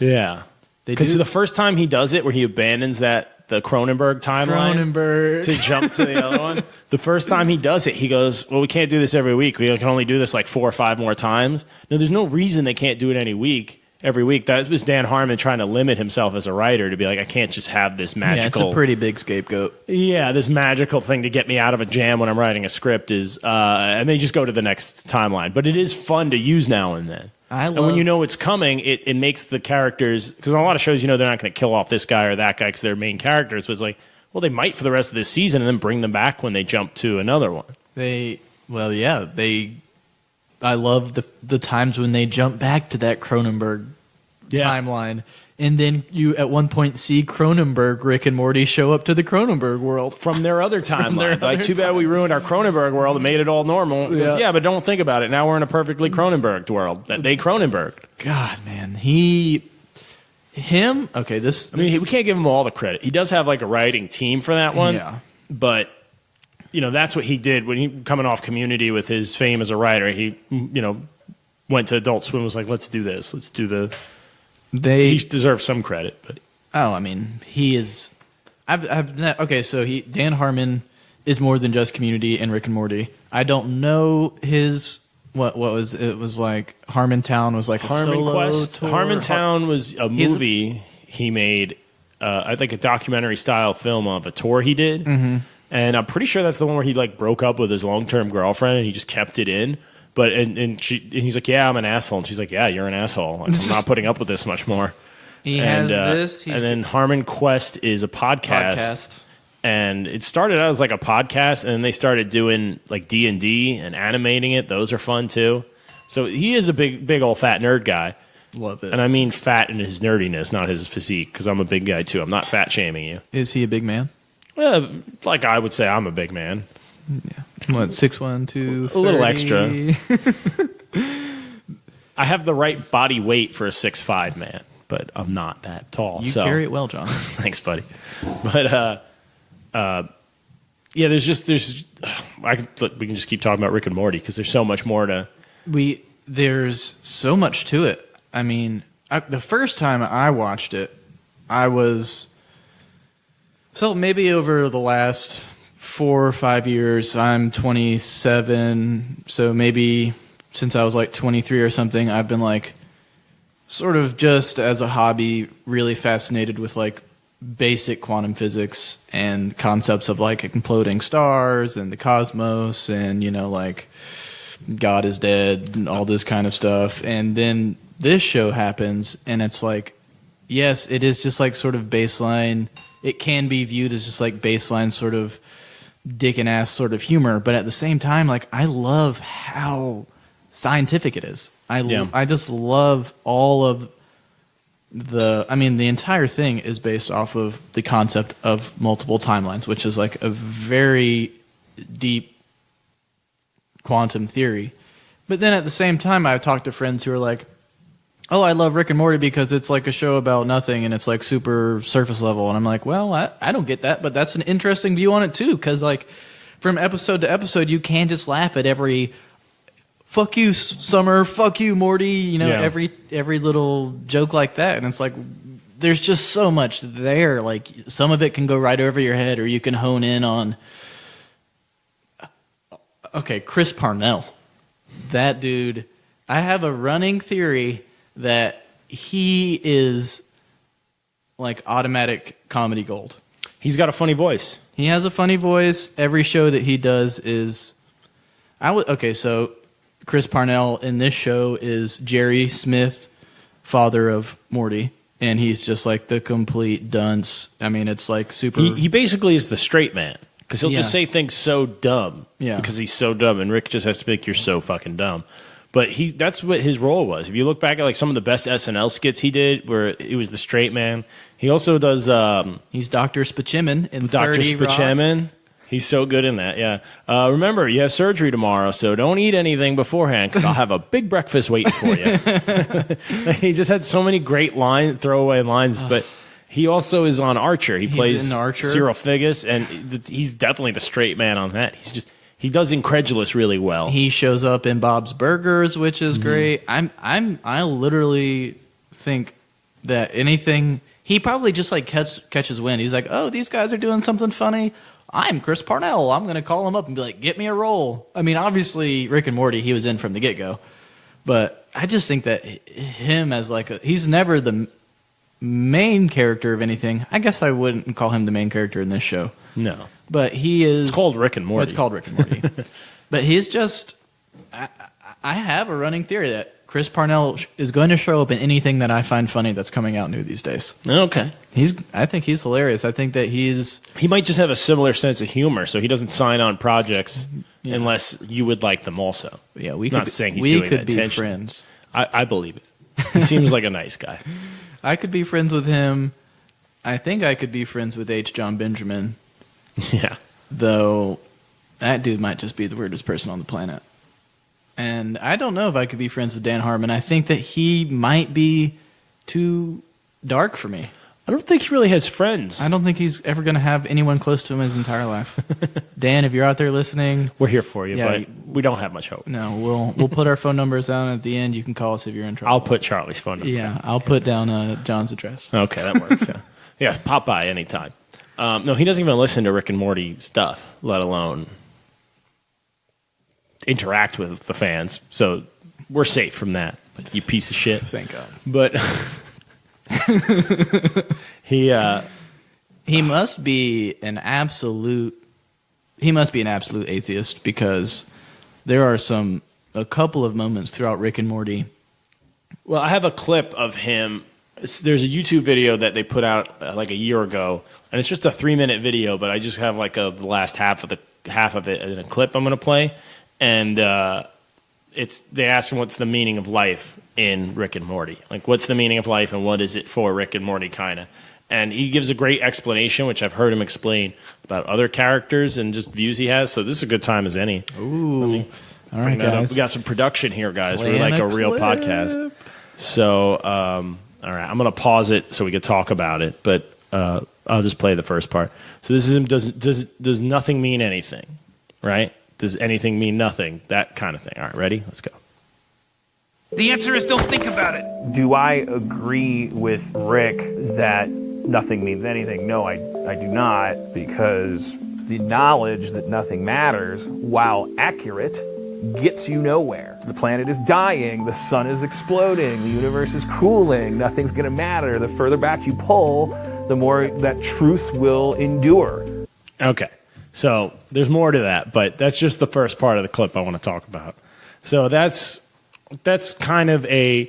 Yeah. Because the first time he does it, where he abandons the Cronenberg timeline to jump to the other one, the first time he does it, he goes, well, we can't do this every week. We can only do this like 4 or 5 more times. No, there's no reason they can't do it every week. That was Dan Harmon trying to limit himself as a writer to be like, I can't just have this magical... Yeah, it's a pretty big scapegoat. Yeah, this magical thing to get me out of a jam when I'm writing a script is... and they just go to the next timeline. But it is fun to use now and then. And when you know it's coming, it makes the characters... Because on a lot of shows, they're not going to kill off this guy or that guy because they're main characters. So it's like, well, they might for the rest of this season and then bring them back when they jump to another one. I love the times when they jump back to that Cronenberg timeline. And then you, at one point, see Cronenberg, Rick and Morty show up to the Cronenberg world. From their other timeline. Too bad we ruined our Cronenberg world and made it all normal. Yeah, but don't think about it. Now we're in a perfectly Cronenberged world. That they Cronenberged. God, man. Okay, we can't give him all the credit. He does have like a writing team for that one. Yeah. But, that's what he did when he coming off Community with his fame as a writer. He, went to Adult Swim and was like, let's do this. Let's do he deserves some credit, but he is. Dan Harmon is more than just Community and Rick and Morty. I don't know his what was it was like. Harmontown was like a solo Quest. Tour. Harmontown was a movie he made. I think a documentary style film of a tour he did, and I'm pretty sure that's the one where he like broke up with his long-term girlfriend and he just kept it in. But and he's like, yeah, I'm an asshole. And she's like, yeah, you're an asshole. I'm not putting up with this much more. Has this. And then Harmon Quest is a podcast. And it started out as like a podcast, and then they started doing like D&D and animating it. Those are fun too. So he is a big old fat nerd guy. Love it. And I mean fat in his nerdiness, not his physique, because I'm a big guy too. I'm not fat shaming you. Is he a big man? Well, like I would say I'm a big man. Yeah. What, 6'1", 230? A little extra. I have the right body weight for a 6'5" man, but I'm not that tall. You carry it well, John. Thanks, buddy. But we can just keep talking about Rick and Morty because there's so much more to. There's so much to it. I mean, the first time I watched it, maybe over the last 4 or 5 years, I'm 27, so maybe since I was like 23 or something, I've been like sort of just as a hobby really fascinated with like basic quantum physics and concepts of like imploding stars and the cosmos and like God is dead and all this kind of stuff. And then this show happens and it's like, yes, it is just like sort of baseline. It can be viewed as just like baseline sort of dick and ass sort of humor, but at the same time, like I love how scientific it is. I just love all of the entire thing is based off of the concept of multiple timelines, which is like a very deep quantum theory. But then at the same time, I've talked to friends who are like, oh, I love Rick and Morty because it's like a show about nothing and it's like super surface level. And I'm like, well, I don't get that, but that's an interesting view on it too. Because like from episode to episode, you can just laugh at every fuck you, Summer, fuck you, Morty, every little joke like that. And it's like, there's just so much there. Like some of it can go right over your head or you can hone in on, okay, Chris Parnell. That dude, I have a running theory that he is like automatic comedy gold. He's got a funny voice. He has a funny voice. Every show that he does is... so Chris Parnell in this show is Jerry Smith, father of Morty. And he's just like the complete dunce. I mean, it's like super... He basically is the straight man. Because he'll just say things so dumb. Yeah. Because he's so dumb. And Rick just has to be like, you're so fucking dumb. But that's what his role was. If you look back at like some of the best SNL skits he did, where he was the straight man. He also does... he's Dr. Spachemin in Dr. 30 Spachemin. Rock. He's so good in that, yeah. Remember, you have surgery tomorrow, so don't eat anything beforehand because I'll have a big breakfast waiting for you. He just had so many great throwaway lines, but he also is on Archer. He plays Cyril Figgis, and he's definitely the straight man on that. He does Incredulous really well. He shows up in Bob's Burgers, which is great. I literally think that anything he probably just like catches wind. He's like, oh, these guys are doing something funny. I'm Chris Parnell. I'm going to call him up and be like, get me a role. I mean, obviously, Rick and Morty, he was in from the get-go. But I just think that him as like he's never the main character of anything. I guess I wouldn't call him the main character in this show. No. But he is... It's called Rick and Morty. It's called Rick and Morty. But he's just... I have a running theory that Chris Parnell is going to show up in anything that I find funny that's coming out new these days. Okay. I think he's hilarious. I think that he might just have a similar sense of humor, so he doesn't sign on projects unless you would like them also. Yeah, we could be friends. I believe it. He seems like a nice guy. I could be friends with him. I think I could be friends with H. John Benjamin. Yeah. Though that dude might just be the weirdest person on the planet. And I don't know if I could be friends with Dan Harmon. I think that he might be too dark for me. I don't think he really has friends. I don't think he's ever going to have anyone close to him his entire life. Dan, if you're out there listening... We're here for you, but we don't have much hope. No, we'll put our phone numbers down at the end. You can call us if you're in trouble. I'll put Charlie's phone number. Yeah, I'll put down John's address. Okay, that works. Yeah, pop by anytime. No, he doesn't even listen to Rick and Morty stuff, let alone... interact with the fans, so we're safe from that. You piece of shit. Thank God. But he must be an absolute atheist, because there are a couple of moments throughout Rick and Morty. Well, I have a clip of him. There's a YouTube video that they put out like a year ago, and it's just a 3-minute video, but I just have like the last half of it in a clip I'm going to play. And they ask him what's the meaning of life in Rick and Morty. Like, what's the meaning of life and what is it for Rick and Morty, kind of. And he gives a great explanation, which I've heard him explain about other characters and just views he has. So this is a good time as any. Ooh. All right, guys. We got some production here, guys. We're like a real podcast. So, all right, I'm going to pause it so we can talk about it. But I'll just play the first part. So this is him. Does nothing mean anything, right? Does anything mean nothing? That kind of thing. All right, ready? Let's go. The answer is don't think about it. Do I agree with Rick that nothing means anything? No, I do not, because the knowledge that nothing matters, while accurate, gets you nowhere. The planet is dying, the sun is exploding, the universe is cooling, nothing's going to matter. The further back you pull, the more that truth will endure. Okay. So there's more to that, but that's just the first part of the clip I want to talk about. So that's kind of a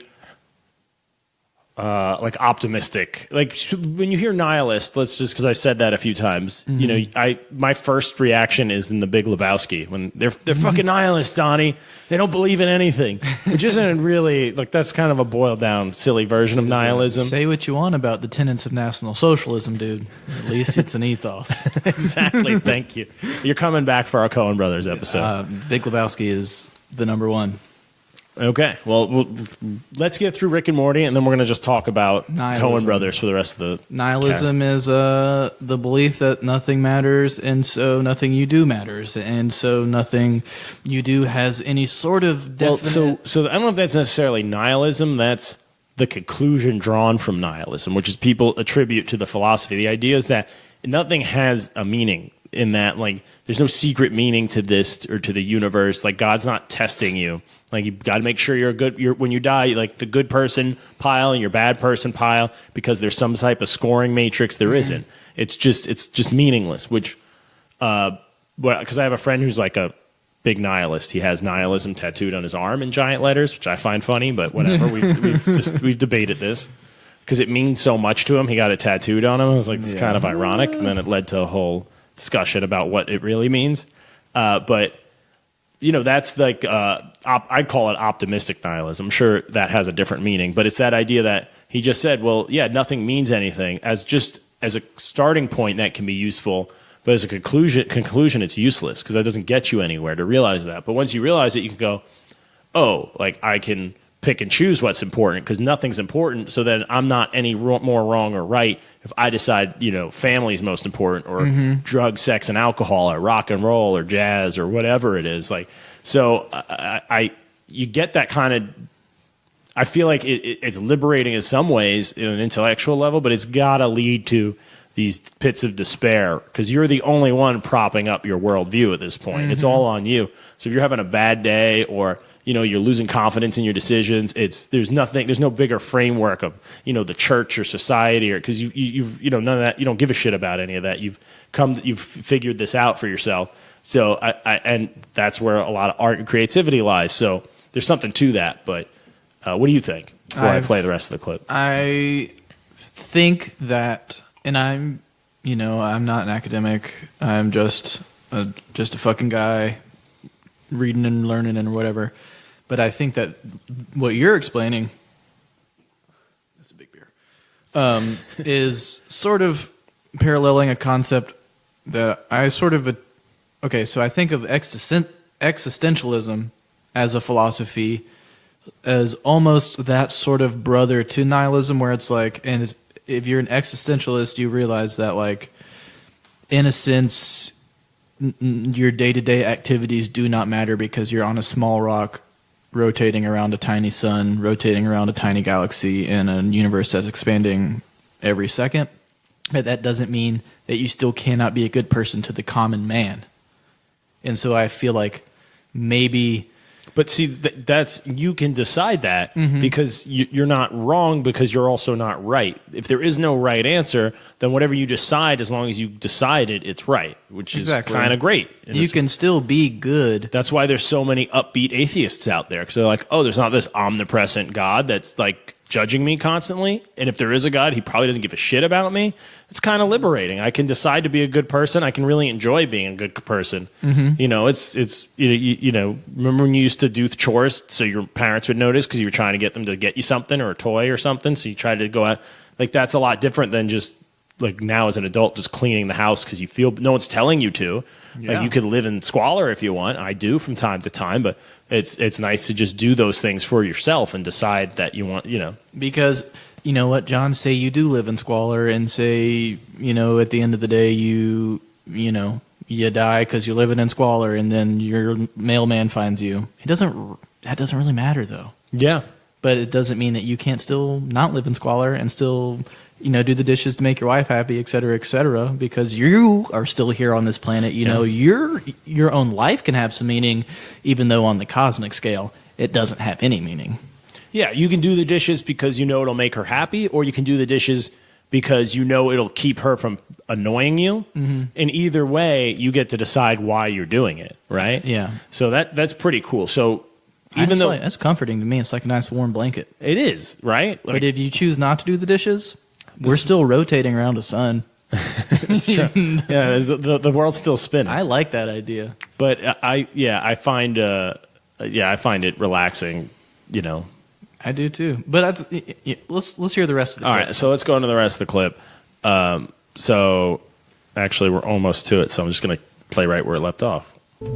like optimistic. Like when you hear nihilist, let's just, because I've said that a few times. Mm-hmm. You know, my first reaction is in The Big Lebowski when they're fucking nihilists, Donnie. They don't believe in anything, which isn't really like, that's kind of a boiled down silly version of nihilism. Say what you want about the tenets of National Socialism, dude. At least it's an ethos. Exactly. Thank you. You're coming back for our Coen Brothers episode. Big Lebowski is the number one. Okay, well, let's get through Rick and Morty, and then we're going to just talk about Coen Brothers for the rest of the Nihilism cast. Is the belief that nothing matters, and so nothing you do matters, and so nothing you do has any sort of definite... Well, so I don't know if that's necessarily nihilism. That's the conclusion drawn from nihilism, which is people attribute to the philosophy. The idea is that nothing has a meaning, in that, like, there's no secret meaning to this or to the universe. Like, God's not testing you. Like, you got to make sure when you die, like the good person pile and your bad person pile, because there's some type of scoring matrix. There isn't. It's just meaningless. Which, because I have a friend who's like a big nihilist. He has nihilism tattooed on his arm in giant letters, which I find funny, but whatever. We've debated this because it means so much to him. He got it tattooed on him. I was like, it's kind of ironic, and then it led to a whole discussion about what it really means. But that's like I'd call it optimistic nihilism. I'm sure that has a different meaning, but it's that idea that he just said, well, yeah, nothing means anything as a starting point that can be useful, but as a conclusion it's useless because that doesn't get you anywhere to realize that. But once you realize it, you can go, oh, like I can pick and choose what's important because nothing's important. So then I'm not any more wrong or right if I decide, family's most important or drugs, sex, and alcohol or rock and roll or jazz or whatever it is. Like, so you get that kind of, I feel like it's liberating in some ways in an intellectual level, but it's got to lead to these pits of despair because you're the only one propping up your worldview at this point. It's all on you. So if you're having a bad day or you're losing confidence in your decisions, there's no bigger framework of the church or society or because you've none of that. You don't give a shit about any of that. You've figured this out for yourself. So and that's where a lot of art and creativity lies. So there's something to that. But what do you think before I play the rest of the clip? I think that, and I'm not an academic. I'm just a fucking guy reading and learning and whatever. But I think that what you're explaining, that's a big beer, is sort of paralleling a concept that I sort of, okay, so I think of existentialism as a philosophy as almost that sort of brother to nihilism where it's like, and if you're an existentialist, you realize that like, in a sense, your day-to-day activities do not matter because you're on a small rock rotating around a tiny sun, rotating around a tiny galaxy in a universe that's expanding every second. But that doesn't mean that you still cannot be a good person to the common man. And so I feel like maybe... But see, that's you can decide that because you're not wrong because you're also not right. If there is no right answer, then whatever you decide, as long as you decide it, it's right, which is kind of great. You can still be good. That's why there's so many upbeat atheists out there because they're like, oh, there's not this omnipresent God that's like judging me constantly. And if there is a God, he probably doesn't give a shit about me. It's kind of liberating. I can decide to be a good person. I can really enjoy being a good person. It's remember when you used to do chores so your parents would notice because you were trying to get them to get you something or a toy or something. So you tried to go out. Like that's a lot different than just like now as an adult just cleaning the house because you feel no one's telling you to. Yeah. Like you could live in squalor if you want. I do from time to time, but it's nice to just do those things for yourself and decide that you want, Because you know what, John, say you do live in squalor and say, at the end of the day you die because you're living in squalor and then your mailman finds you. That doesn't really matter though. Yeah. But it doesn't mean that you can't still not live in squalor and still do the dishes to make your wife happy, et cetera, because you are still here on this planet. Your own life can have some meaning, even though on the cosmic scale, it doesn't have any meaning. Yeah, you can do the dishes because it'll make her happy, or you can do the dishes because it'll keep her from annoying you. Mm-hmm. And either way, you get to decide why you're doing it, right? Yeah. So that's pretty cool. So even though that's comforting to me, it's like a nice warm blanket. It is, right? But if you choose not to do the dishes, we're still rotating around the sun. It's true. Yeah, the world's still spinning. I like that idea. But I find it relaxing, I do too. But let's hear the rest of the clip. All right, so let's go into the rest of the clip. So actually we're almost to it, so I'm just going to play right where it left off.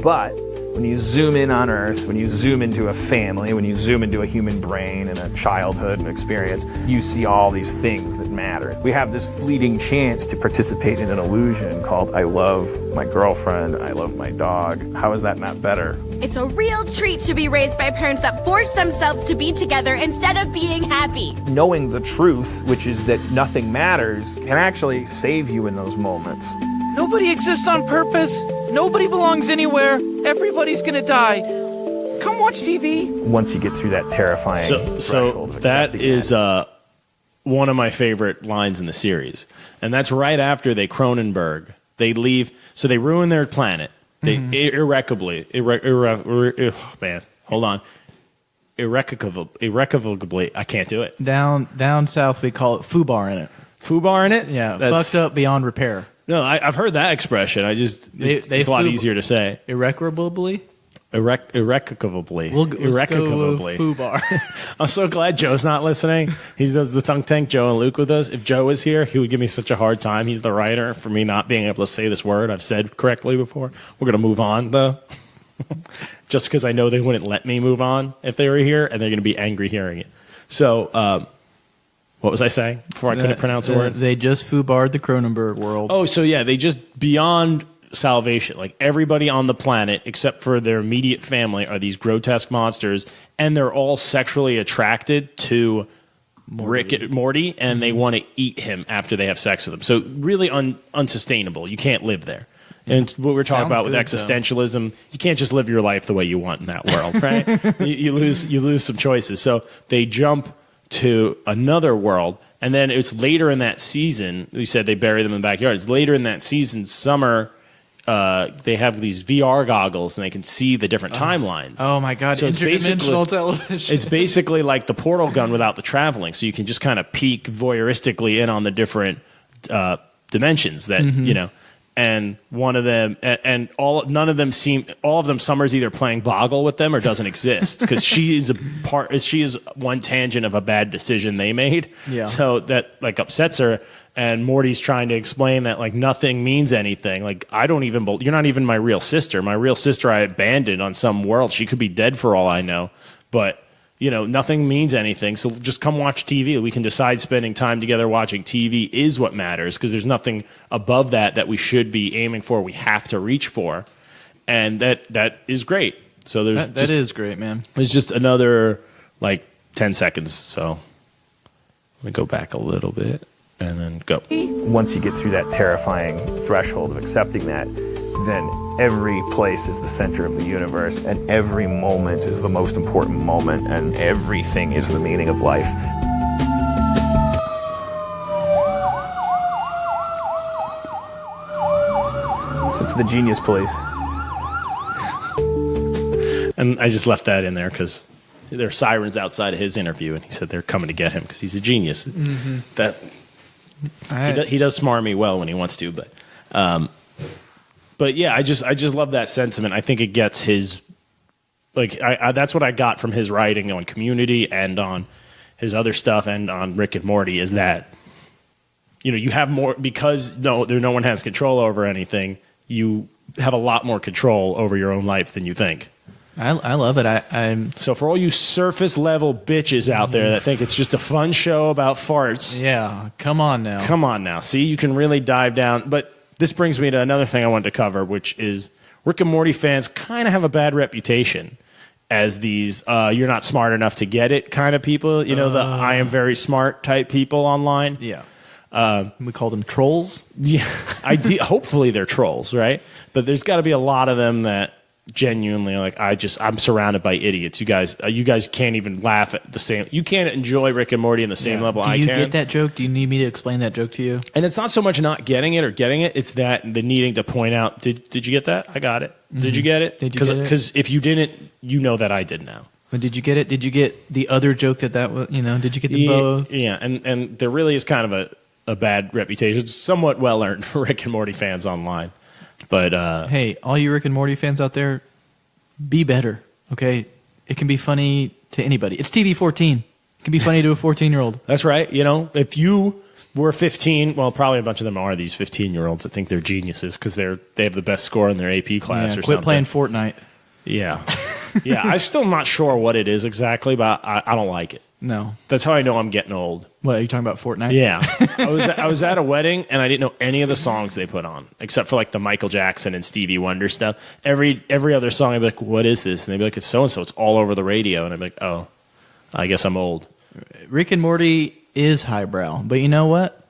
But when you zoom in on Earth, when you zoom into a family, when you zoom into a human brain and a childhood and experience, you see all these things that matter. We have this fleeting chance to participate in an illusion called I love my girlfriend, I love my dog. How is that not better? It's a real treat to be raised by parents that force themselves to be together instead of being happy. Knowing the truth, which is that nothing matters, can actually save you in those moments. Nobody exists on purpose. Nobody belongs anywhere. Everybody's gonna die. Come watch TV. Once you get through that terrifying so that is one of my favorite lines in the series. And that's right after they Cronenberg. They leave, so they ruin their planet. They irrevocably. Man, hold on. Irrevocably. I can't do it. Down south, we call it foobar in it. Foobar in it? Yeah, fucked up beyond repair. No, I've heard that expression. It's a lot easier to say. Irreparably? Irrevocably. Irrevocably. Foobar. I'm so glad Joe's not listening. He does the Thunk Tank, Joe and Luke with us. If Joe was here, he would give me such a hard time. He's the writer for me not being able to say this word I've said correctly before. We're going to move on, though. Just because I know they wouldn't let me move on if they were here, and they're going to be angry hearing it. So, what was I saying before I couldn't pronounce a word? They just foobarred the Cronenberg world. Oh, so yeah, they just beyond salvation. Like everybody on the planet, except for their immediate family, are these grotesque monsters, and they're all sexually attracted to Morty, and they want to eat him after they have sex with him. So really unsustainable. You can't live there. And what we're talking about with existentialism, you can't just live your life the way you want in that world, right? you lose some choices. So they jump to another world, and then it's later in that season. You said they bury them in the backyard. It's later in that season, summer. They have these VR goggles, and they can see the different timelines. Oh my god! So interdimensional television. It's basically like the portal gun without the traveling. So you can just kind of peek voyeuristically in on the different dimensions that you know. And one of them, and all of them. Summer's either playing Boggle with them or doesn't exist because she is one tangent of a bad decision they made. Yeah. So that like upsets her. And Morty's trying to explain that like nothing means anything. Like you're not even my real sister. My real sister I abandoned on some world. She could be dead for all I know. But you know, nothing means anything, so just come watch TV. We can decide spending time together watching TV is what matters, because there's nothing above that we should be aiming for, we have to reach for. And that is great. So that is great, man. There's just another, 10 seconds, so let me go back a little bit, and then go. Once you get through that terrifying threshold of accepting that, then every place is the center of the universe, and every moment is the most important moment, and everything is the meaning of life. So it's the genius place. And I just left that in there because there are sirens outside of his interview, and he said they're coming to get him because he's a genius. Mm-hmm. He does smart me well when he wants to, But yeah, I just love that sentiment. I think it gets his, that's what I got from his writing on Community and on his other stuff and on Rick and Morty, is that, you know, you have more, because no one has control over anything, you have a lot more control over your own life than you think. I love it. So for all you surface level bitches out there that think it's just a fun show about farts. Yeah, come on now. See, you can really dive down. But this brings me to another thing I wanted to cover, which is Rick and Morty fans kind of have a bad reputation as these you're not smart enough to get it kind of people. You know, the I am very smart type people online. Yeah. We call them trolls. Yeah. Hopefully they're trolls, right? But there's got to be a lot of them that genuinely I'm surrounded by idiots. You guys can't even laugh at the same. You can't enjoy Rick and Morty in the same level I can. Do you get that joke? Do you need me to explain that joke to you? And it's not so much not getting it or getting it. It's that the needing to point out. Did you get that? I got it. Mm-hmm. Did you get it? Because if you didn't, you know that I did now. But did you get it? Did you get the other joke that was? You know? Did you get them both? Yeah. And there really is kind of a bad reputation. It's somewhat well earned for Rick and Morty fans online. But hey, all you Rick and Morty fans out there, be better, okay? It can be funny to anybody. It's TV-14. It can be funny to a 14-year-old. That's right. You know, if you were 15, well, probably a bunch of them are these 15-year-olds that think they're geniuses because they have the best score in their AP class or something. Quit playing Fortnite. Yeah. Yeah, I'm still not sure what it is exactly, but I don't like it. No. That's how I know I'm getting old. What, are you talking about Fortnite? Yeah. I was at a wedding, and I didn't know any of the songs they put on, except for, the Michael Jackson and Stevie Wonder stuff. Every other song, I'd be like, what is this? And they'd be like, it's so-and-so. It's all over the radio. And I'd be like, oh, I guess I'm old. Rick and Morty is highbrow, but you know what?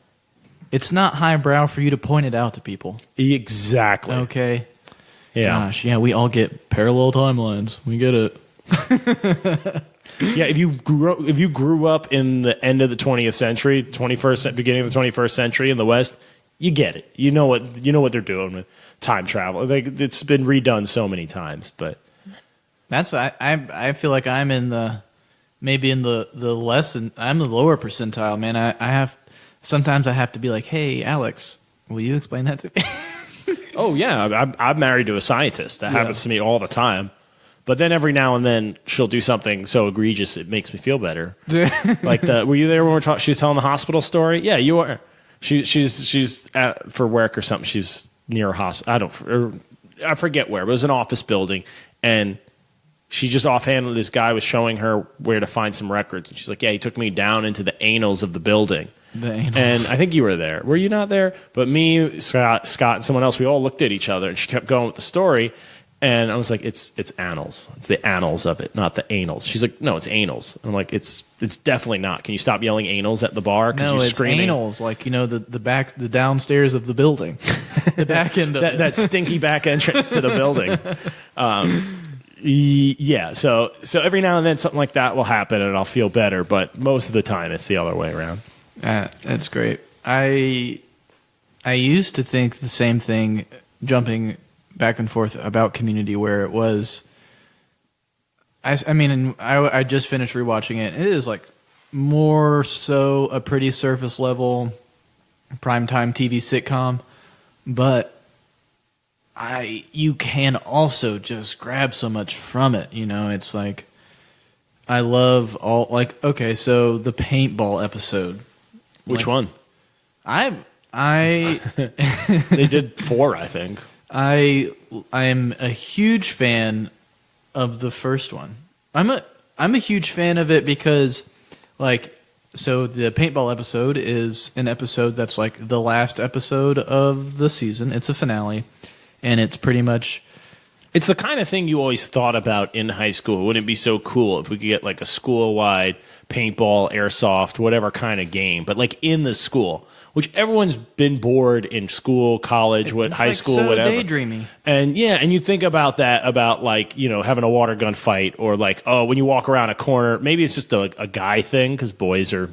It's not highbrow for you to point it out to people. Exactly. Okay. Yeah. Gosh, yeah, we all get parallel timelines. We get it. Yeah, if you grew up in the end of the 20th century, beginning of the 21st century in the West, you get it. You know what they're doing with time travel. Like, it's been redone so many times, but that's I feel like I'm in the I'm the lower percentile, man. Sometimes I have to be like, hey, Alex, will you explain that to me? Oh yeah, I'm married to a scientist. That happens to me all the time. But then every now and then she'll do something so egregious it makes me feel better. Like were you there when she was telling the hospital story? Yeah, you were. She's for work or something. She's near a hospital. I forget where. But it was an office building, and she just offhanded, this guy was showing her where to find some records, and she's like, "Yeah, he took me down into the anals of the building." And I think you were there. Were you not there? But me, Scott, and someone else, we all looked at each other, and she kept going with the story. And I was like, it's annals. It's the annals of it, not the anals. She's like, no, it's anals. I'm like, it's definitely not. Can you stop yelling anals at the bar? No, it's screaming? Anals, like, the downstairs of the building. The back end of it. That stinky back entrance to the building. Yeah, so every now and then something like that will happen, and I'll feel better. But most of the time, it's the other way around. That's great. I used to think the same thing, jumping back and forth about Community, where it was. I just finished rewatching it. It is like more so a pretty surface level primetime TV sitcom, but you can also just grab so much from it. It's like I love all okay. So the paintball episode. Which one? I they did 4, I think. I'm a huge fan of the first one. I'm a huge fan of it because, so the paintball episode is an episode that's like the last episode of the season. It's a finale, and it's pretty much. It's the kind of thing you always thought about in high school. Wouldn't it be so cool if we could get like a school-wide paintball, airsoft, whatever kind of game, but like in the school, which everyone's been bored in school, college, high school, so whatever. Daydreaming. And you think about that, about having a water gun fight, or when you walk around a corner, maybe it's just a guy thing because boys are.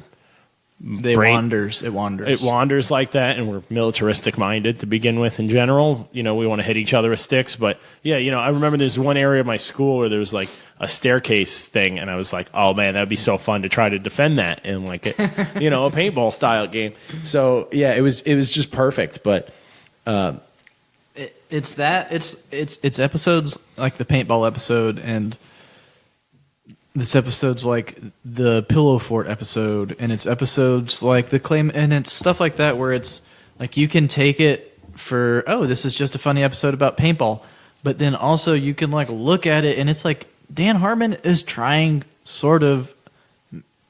It wanders. It wanders like that, and we're militaristic minded to begin with in general. We want to hit each other with sticks. But, yeah, I remember there's one area of my school where there was, like, a staircase thing, and I was like, oh, man, that would be so fun to try to defend that in, like, a paintball-style game. So, yeah, it was just perfect. But it's episodes like the paintball episode, and this episode's like the Pillow Fort episode, and it's episodes like the claim, and it's stuff like that where it's like you can take it for, oh, this is just a funny episode about paintball, but then also you can like look at it and it's like Dan Harmon is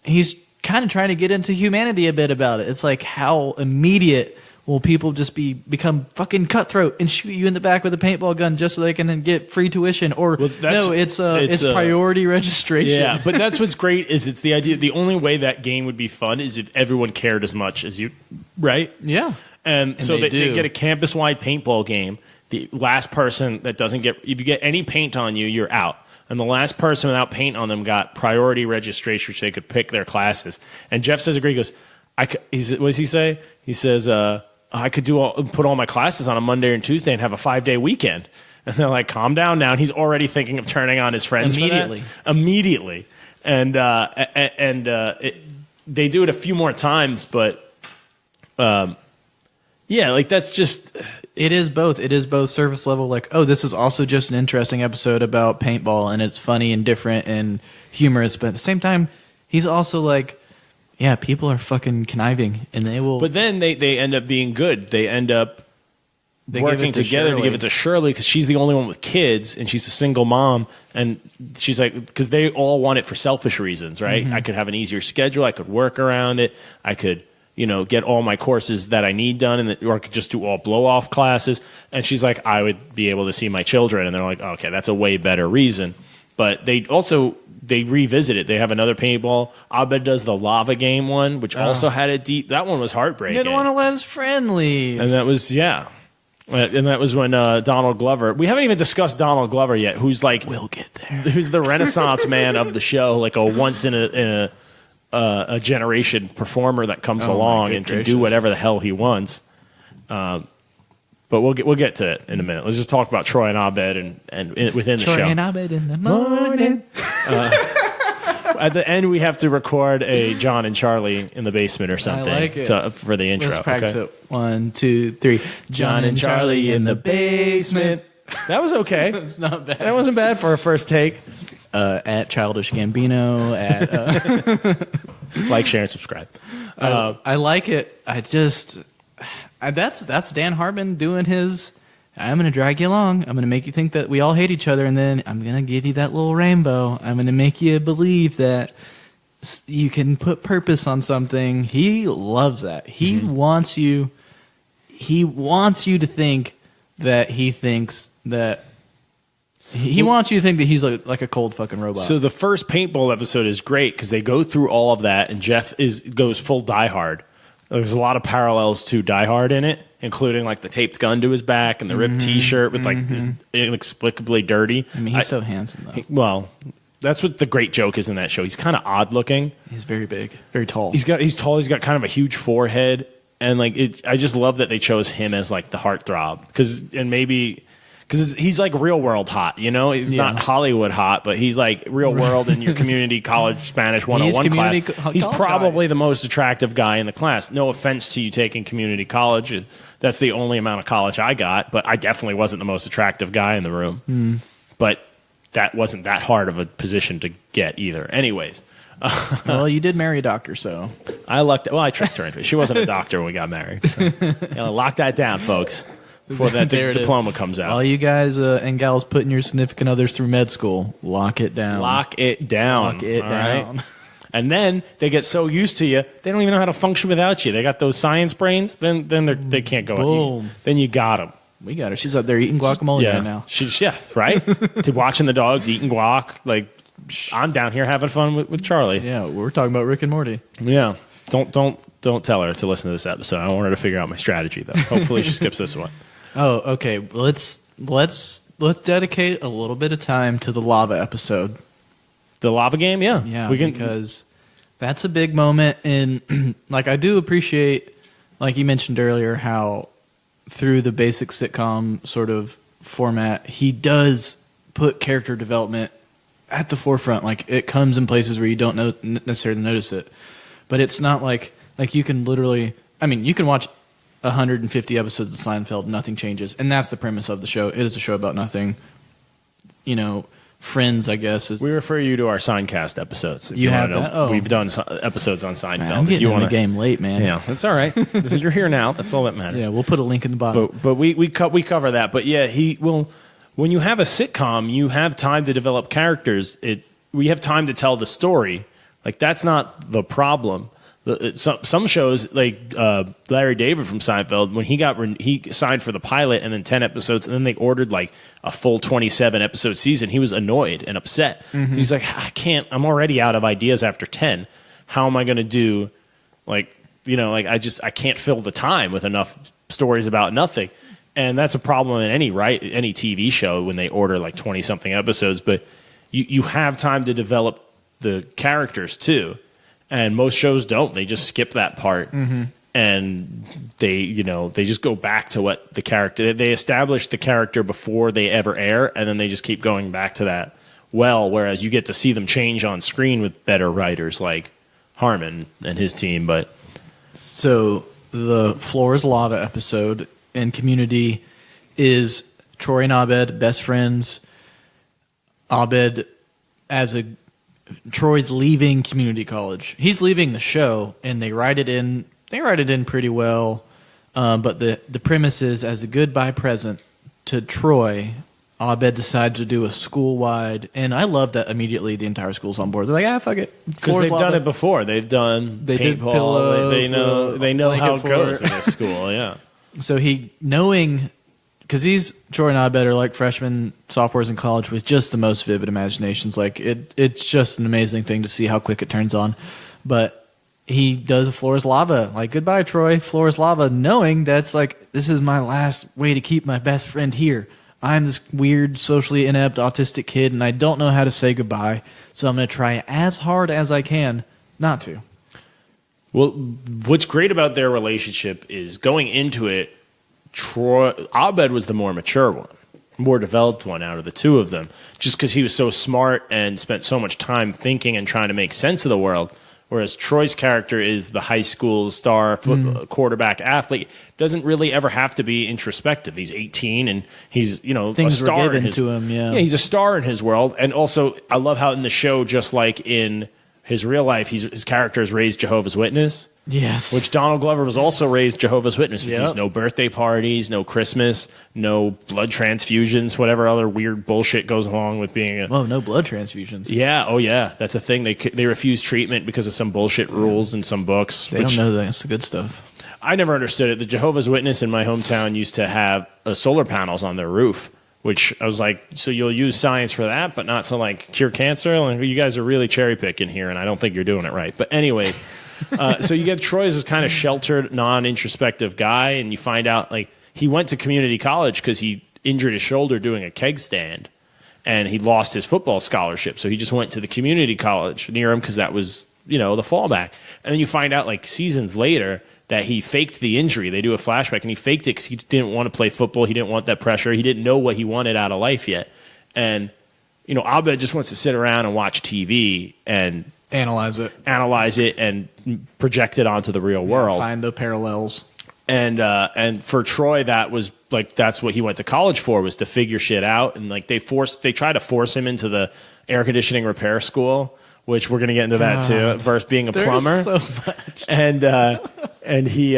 he's kind of trying to get into humanity a bit about it. It's like how immediate will people just become fucking cutthroat and shoot you in the back with a paintball gun just so they can get free tuition? Or it's priority registration. Yeah, but that's what's great is it's the idea. The only way that game would be fun is if everyone cared as much as you, right? Yeah. And so they get a campus-wide paintball game. The last person that doesn't if you get any paint on you, you're out. And the last person without paint on them got priority registration, which they could pick their classes. And Jeff says, he goes, what does he say? He says, I could put all my classes on a Monday and Tuesday and have a 5-day weekend. And they're like, calm down now. And he's already thinking of turning on his friends immediately. And they do it a few more times, but that's just. It is both. It is both surface level, like, oh, this is also just an interesting episode about paintball, and it's funny and different and humorous. But at the same time, he's also like, yeah, people are fucking conniving, and they will. But then they end up being good. They end up working together to give it to Shirley because she's the only one with kids, and she's a single mom. And she's like, because they all want it for selfish reasons, right? Mm-hmm. I could have an easier schedule. I could work around it. I could, get all my courses that I need done, or I could just do all blow-off classes. And she's like, I would be able to see my children. And they're like, okay, that's a way better reason. But they revisit it. They have another paintball. Abed does the lava game one, which also had a deep. That one was heartbreaking. He didn't want to let his friend leave. And that was and that was when Donald Glover. We haven't even discussed Donald Glover yet. Who's like we'll get there. Who's the Renaissance man of the show? Like a once in a generation performer that comes along and can do whatever the hell he wants. But we'll get to it in a minute. Let's just talk about Troy and Abed and within the show. Troy and Abed in the morning. At the end, we have to record a John and Charlie in the basement or something for the intro. Let's practice it. 1, 2, 3. John and Charlie in the basement. That was okay. It's not bad. That wasn't bad for a first take. At Childish Gambino. At like, share, and subscribe. I like it. That's Dan Harmon doing his. I'm going to drag you along. I'm going to make you think that we all hate each other, and then I'm going to give you that little rainbow. I'm going to make you believe that you can put purpose on something. He loves that. He wants you. He wants you to think that he thinks that. He wants you to think that he's like a cold fucking robot. So the first paintball episode is great because they go through all of that, and Jeff goes full Die Hard. There's a lot of parallels to Die Hard in it, including like the taped gun to his back and the ripped T-shirt with like his inexplicably dirty. I mean, he's so handsome though. Well, that's what the great joke is in that show. He's kind of odd looking. He's very big, very tall. He's tall. He's got kind of a huge forehead, and like I just love that they chose him as like the heartthrob because he's like real world hot, you know? He's not Hollywood hot, but he's like real world in your community college Spanish 101 class. He's probably the most attractive guy in the class. No offense to you taking community college. That's the only amount of college I got, but I definitely wasn't the most attractive guy in the room. But that wasn't that hard of a position to get either. Anyways. Well, you did marry a doctor, so. I tricked her into it. She wasn't a doctor when we got married. So. Lock that down, folks. Before that diploma comes out. All you guys and gals putting your significant others through med school, lock it down. Lock it down. Lock it down. Right? And then they get so used to you, they don't even know how to function without you. They got those science brains, then they can't go. Boom. Then you got them. We got her. She's up there eating guacamole right now. Right? To watching the dogs eating guac. Like, I'm down here having fun with Charlie. Yeah, we're talking about Rick and Morty. Yeah. Don't tell her to listen to this episode. I want her to figure out my strategy, though. Hopefully she skips this one. Oh, okay. Let's dedicate a little bit of time to the lava episode. The lava game, yeah. Yeah, because that's a big moment in like I do appreciate, like you mentioned earlier, how through the basic sitcom sort of format, he does put character development at the forefront. Like it comes in places where you don't necessarily notice it. But it's not like you can literally, I mean, you can watch 150 episodes of Seinfeld, nothing changes. And that's the premise of the show. It is a show about nothing. You know, Friends, I guess. We refer you to our Signcast episodes. You have that? Oh. We've done episodes on Seinfeld. Man, I'm getting in the game late, man. Yeah, that's all right. You're here now. That's all that matters. Yeah, we'll put a link in the bottom. But we cover that. But yeah, when you have a sitcom, you have time to develop characters. We have time to tell the story. Like, that's not the problem. Some shows, like Larry David from Seinfeld, when he signed for the pilot and then 10 episodes, and then they ordered like a full 27 episode season, he was annoyed and upset. Mm-hmm. He's like, I'm already out of ideas after 10. How am I going to do, I can't fill the time with enough stories about nothing. And that's a problem in any TV show when they order like 20 something episodes, but you have time to develop the characters too. And most shows don't. They just skip that part, and they just go back to what the character. They establish the character before they ever air, and then they just keep going back to that. Whereas you get to see them change on screen with better writers like Harmon and his team. But so the Floor is Lava episode in Community is Troy and Abed, best friends. Abed Troy's leaving community college. He's leaving the show, and they write it in. They write it in pretty well, but the premise is, as a goodbye present to Troy, Abed decides to do a school-wide, and I love that immediately the entire school's on board. They're like, fuck it, because they've done it before. They did pillows. They know how it goes in this school. Yeah. So knowing. Because these Troy and Abed are like freshmen, sophomores in college with just the most vivid imaginations. Like it's just an amazing thing to see how quick it turns on. But he does a Floor is Lava. Like, goodbye, Troy, Floor is Lava, knowing that's like, this is my last way to keep my best friend here. I'm this weird, socially inept, autistic kid, and I don't know how to say goodbye. So I'm going to try as hard as I can not to. Well, what's great about their relationship is going into it, Abed was the more mature one, more developed one out of the two of them, just because he was so smart and spent so much time thinking and trying to make sense of the world. Whereas Troy's character is the high school star quarterback athlete. Doesn't really ever have to be introspective. He's 18 and he's, things a star were given to him. Yeah, he's a star in his world. And also, I love how in the show, just like in his real life, his character is raised Jehovah's Witness. Yes. Which Donald Glover was also raised Jehovah's Witness. Which Yep. is no birthday parties, no Christmas, no blood transfusions, whatever other weird bullshit goes along with being a... Well, no blood transfusions. Yeah, oh yeah, that's a thing. They refuse treatment because of some bullshit rules in some books. They don't know that. It's the good stuff. I never understood it. The Jehovah's Witness in my hometown used to have solar panels on their roof, which I was like, so you'll use science for that, but not to like cure cancer? Like, you guys are really cherry picking here, and I don't think you're doing it right. But anyway... so you get Troy as this kind of sheltered, non-introspective guy, and you find out like he went to community college because he injured his shoulder doing a keg stand, and he lost his football scholarship. So he just went to the community college near him because that was the fallback. And then you find out like seasons later that he faked the injury. They do a flashback, and he faked it because he didn't want to play football. He didn't want that pressure. He didn't know what he wanted out of life yet. And Abed just wants to sit around and watch TV and analyze it and project it onto the real world. Find the parallels. And for Troy, that was like, that's what he went to college for, was to figure shit out. And like they try to force him into the air conditioning repair school, which we're going to get into that too, versus being a plumber. So much. And he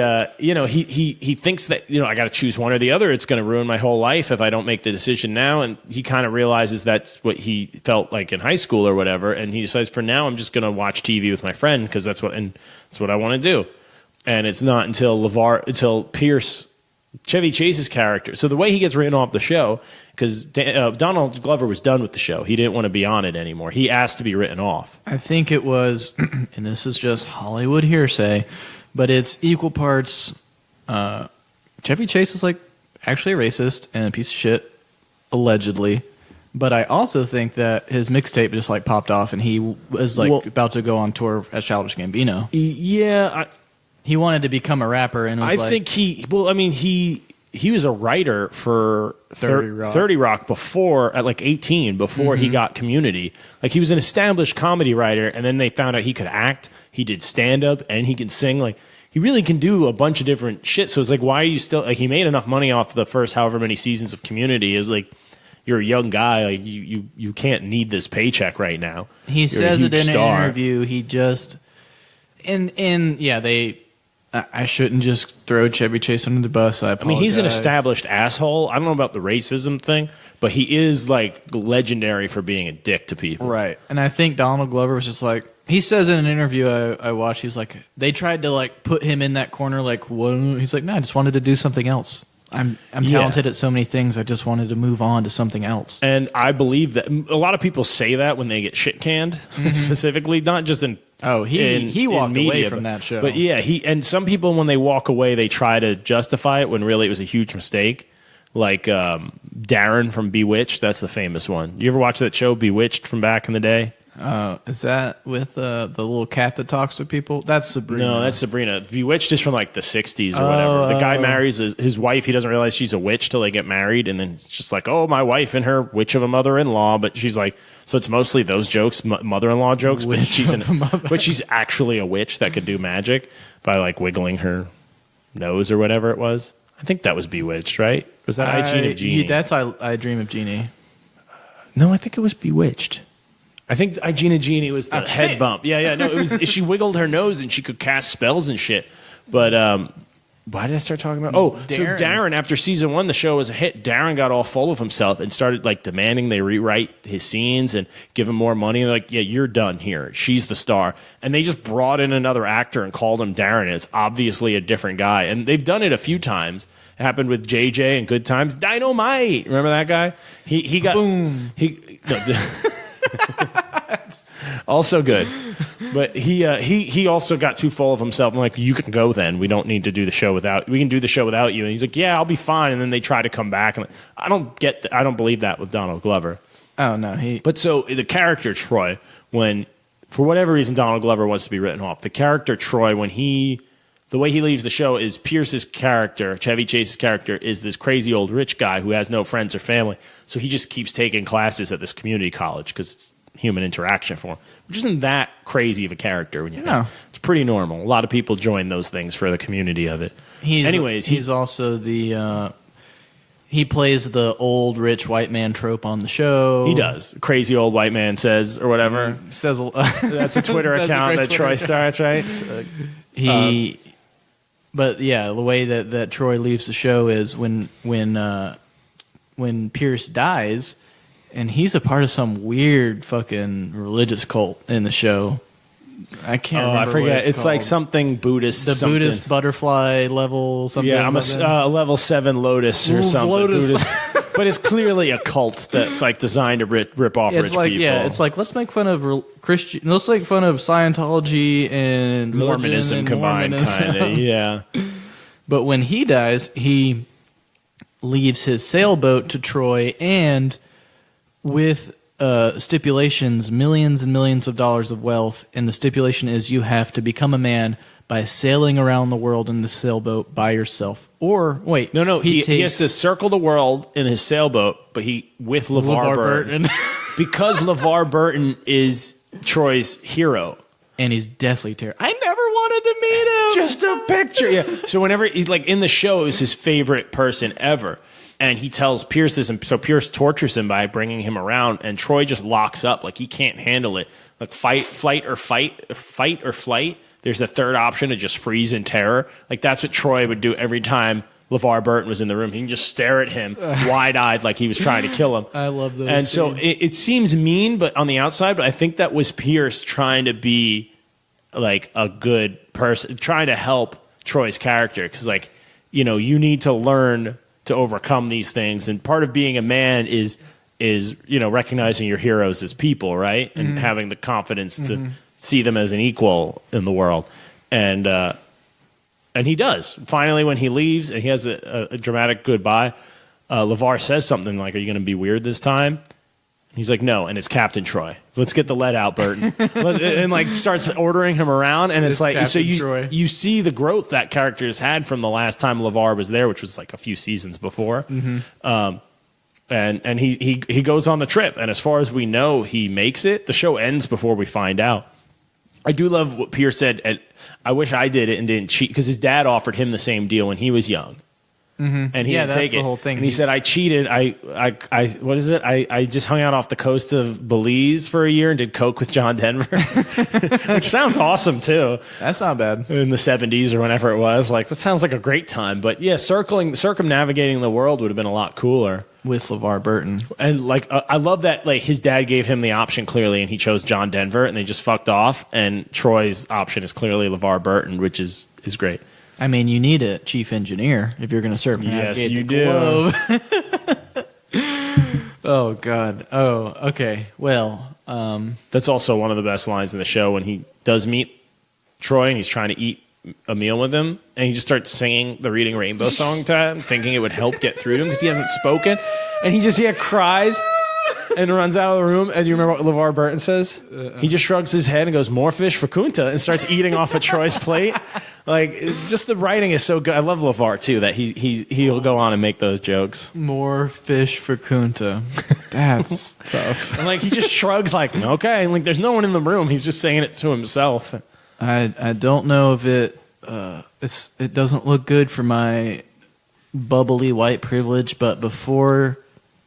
thinks that, I got to choose one or the other. It's going to ruin my whole life if I don't make the decision now. And he kind of realizes that's what he felt like in high school or whatever. And he decides, for now, I'm just going to watch TV with my friend because that's what I want to do. And it's not until Pierce, Chevy Chase's character. So the way he gets written off the show, because Donald Glover was done with the show. He didn't want to be on it anymore. He asked to be written off. I think it was, and this is just Hollywood hearsay, but it's equal parts. Chevy Chase is like actually a racist and a piece of shit, allegedly. But I also think that his mixtape just like popped off, and he was like about to go on tour as Childish Gambino. Yeah, he wanted to become a rapper, and was he was a writer for 30 Rock before, at like 18, before he got Community. Like, he was an established comedy writer, and then they found out he could act, he did stand-up, and he can sing. Like, he really can do a bunch of different shit. So it's like, why are you still... Like, he made enough money off the first however many seasons of Community. It was like, you're a young guy. Like, you can't need this paycheck right now. He says it in an interview. He just... I shouldn't just throw Chevy Chase under the bus. I apologize. I mean, he's an established asshole. I don't know about the racism thing, but he is like legendary for being a dick to people. Right. And I think Donald Glover was just like, he says in an interview I watched, he was like, they tried to like put him in that corner. Like, what? He's like, no, I just wanted to do something else. I'm talented at so many things. I just wanted to move on to something else. And I believe that a lot of people say that when they get shit canned, specifically, not just in... he walked media, away from that show. But yeah, and some people, when they walk away, they try to justify it when really it was a huge mistake. Like Darren from Bewitched, that's the famous one. You ever watch that show, Bewitched, from back in the day? Is that with the little cat that talks to people? That's Sabrina. No, that's Sabrina. Bewitched is from like the 60s or whatever. The guy marries his wife. He doesn't realize she's a witch till they get married. And then it's just like, oh, my wife and her witch of a mother-in-law. But she's like, so it's mostly those jokes, mother-in-law jokes. But she's actually a witch that could do magic by like wiggling her nose or whatever it was. I think that was Bewitched, right? Was that I Dream of Jeannie? That's I Dream of Jeannie. No, I think it was Bewitched. I think I Genie was the head bump. Yeah. No, it was. She wiggled her nose and she could cast spells and shit. But why did I start talking about? Oh, Darren. So Darren, after season 1, the show was a hit. Darren got all full of himself and started like demanding they rewrite his scenes and give him more money. And they're like, yeah, you're done here. She's the star. And they just brought in another actor and called him Darren. And it's obviously a different guy. And they've done it a few times. It happened with JJ and Good Times. Dynamite. Remember that guy? He got boom. Also good, but he also got too full of himself. I'm like, you can go then. We don't need to do the show without. We can do the show without you. And he's like, yeah, I'll be fine. And then they try to come back, and I don't believe that with Donald Glover. Oh no, But so the character Troy, when for whatever reason Donald Glover wants to be written off, the character Troy, when he the way he leaves the show is Pierce's character, Chevy Chase's character, is this crazy old rich guy who has no friends or family. So he just keeps taking classes at this community college because it's human interaction for him, which isn't that crazy of a character. It's pretty normal. A lot of people join those things for the community of it. He's also the... he plays the old rich white man trope on the show. He does. Crazy old white man says, or whatever. Says that's a Twitter account that Troy starts, right? But yeah, the way that Troy leaves the show is when Pierce dies, and he's a part of some weird fucking religious cult in the show. I can't remember. I forget. What it's called. like something Buddhist. The something. Buddhist butterfly level something. Yeah, I'm a level 7 Lotus or something. Lotus. But it's clearly a cult that's like designed to rip off rich people. Yeah, it's like let's make fun of Christian. Let's make fun of Scientology and Mormonism and combined, kind of. Yeah. But when he dies, he leaves his sailboat to Troy, and with stipulations, millions and millions of dollars of wealth, and the stipulation is you have to become a man by sailing around the world in the sailboat by yourself. Or, wait. No, he has to circle the world in his sailboat, but with LeVar Burton. Because LeVar Burton is Troy's hero. And he's deathly terrible. I never wanted to meet him. Just a picture. Yeah. So whenever he's like in the show, is his favorite person ever. And he tells Pierce this, and so Pierce tortures him by bringing him around, and Troy just locks up. Like, he can't handle it. Like, fight or flight. There's the third option to just freeze in terror. Like, that's what Troy would do every time LeVar Burton was in the room. He can just stare at him wide-eyed like he was trying to kill him. I love those And scenes. so it seems mean, but on the outside, but I think that was Pierce trying to be like a good person, trying to help Troy's character. Because, like, you need to learn to overcome these things. And part of being a man is recognizing your heroes as people, right? And having the confidence to see them as an equal in the world. And he does. Finally, when he leaves and he has a dramatic goodbye, LeVar says something like, "Are you going to be weird this time?" He's like, "No," and it's Captain Troy. Let's get the lead out, Burton. And like starts ordering him around, and it's like, so you see the growth that character has had from the last time LeVar was there, which was like a few seasons before. And he goes on the trip, and as far as we know, he makes it. The show ends before we find out. I do love what Pierce said. I wish I did it and didn't cheat, because his dad offered him the same deal when he was young. And he didn't take it. The whole thing. And he said, "I cheated. I what is it? I just hung out off the coast of Belize for a year and did coke with John Denver," which sounds awesome too. That's not bad. In the 70s or whenever it was, like that sounds like a great time. But yeah, circumnavigating the world would have been a lot cooler with LeVar Burton. And like I love that like his dad gave him the option clearly, and he chose John Denver, and they just fucked off. And Troy's option is clearly LeVar Burton, which is great. I mean, you need a chief engineer if you're going to circumnavigate the globe. Oh, God. Oh, okay. Well, that's also one of the best lines in the show when he does meet Troy and he's trying to eat a meal with him, and he just starts singing the Reading Rainbow song to him, thinking it would help get through to him because he hasn't spoken, and he just cries and runs out of the room. And you remember what LeVar Burton says? He just shrugs his head and goes, "More fish for Kunta," and starts eating off of Troy's plate. Like, it's just the writing is so good. I love LeVar too, that he'll go on and make those jokes. More fish for Kunta. That's tough. And like he just shrugs like, okay, like there's no one in the room. He's just saying it to himself. I don't know if it doesn't look good for my bubbly white privilege, but before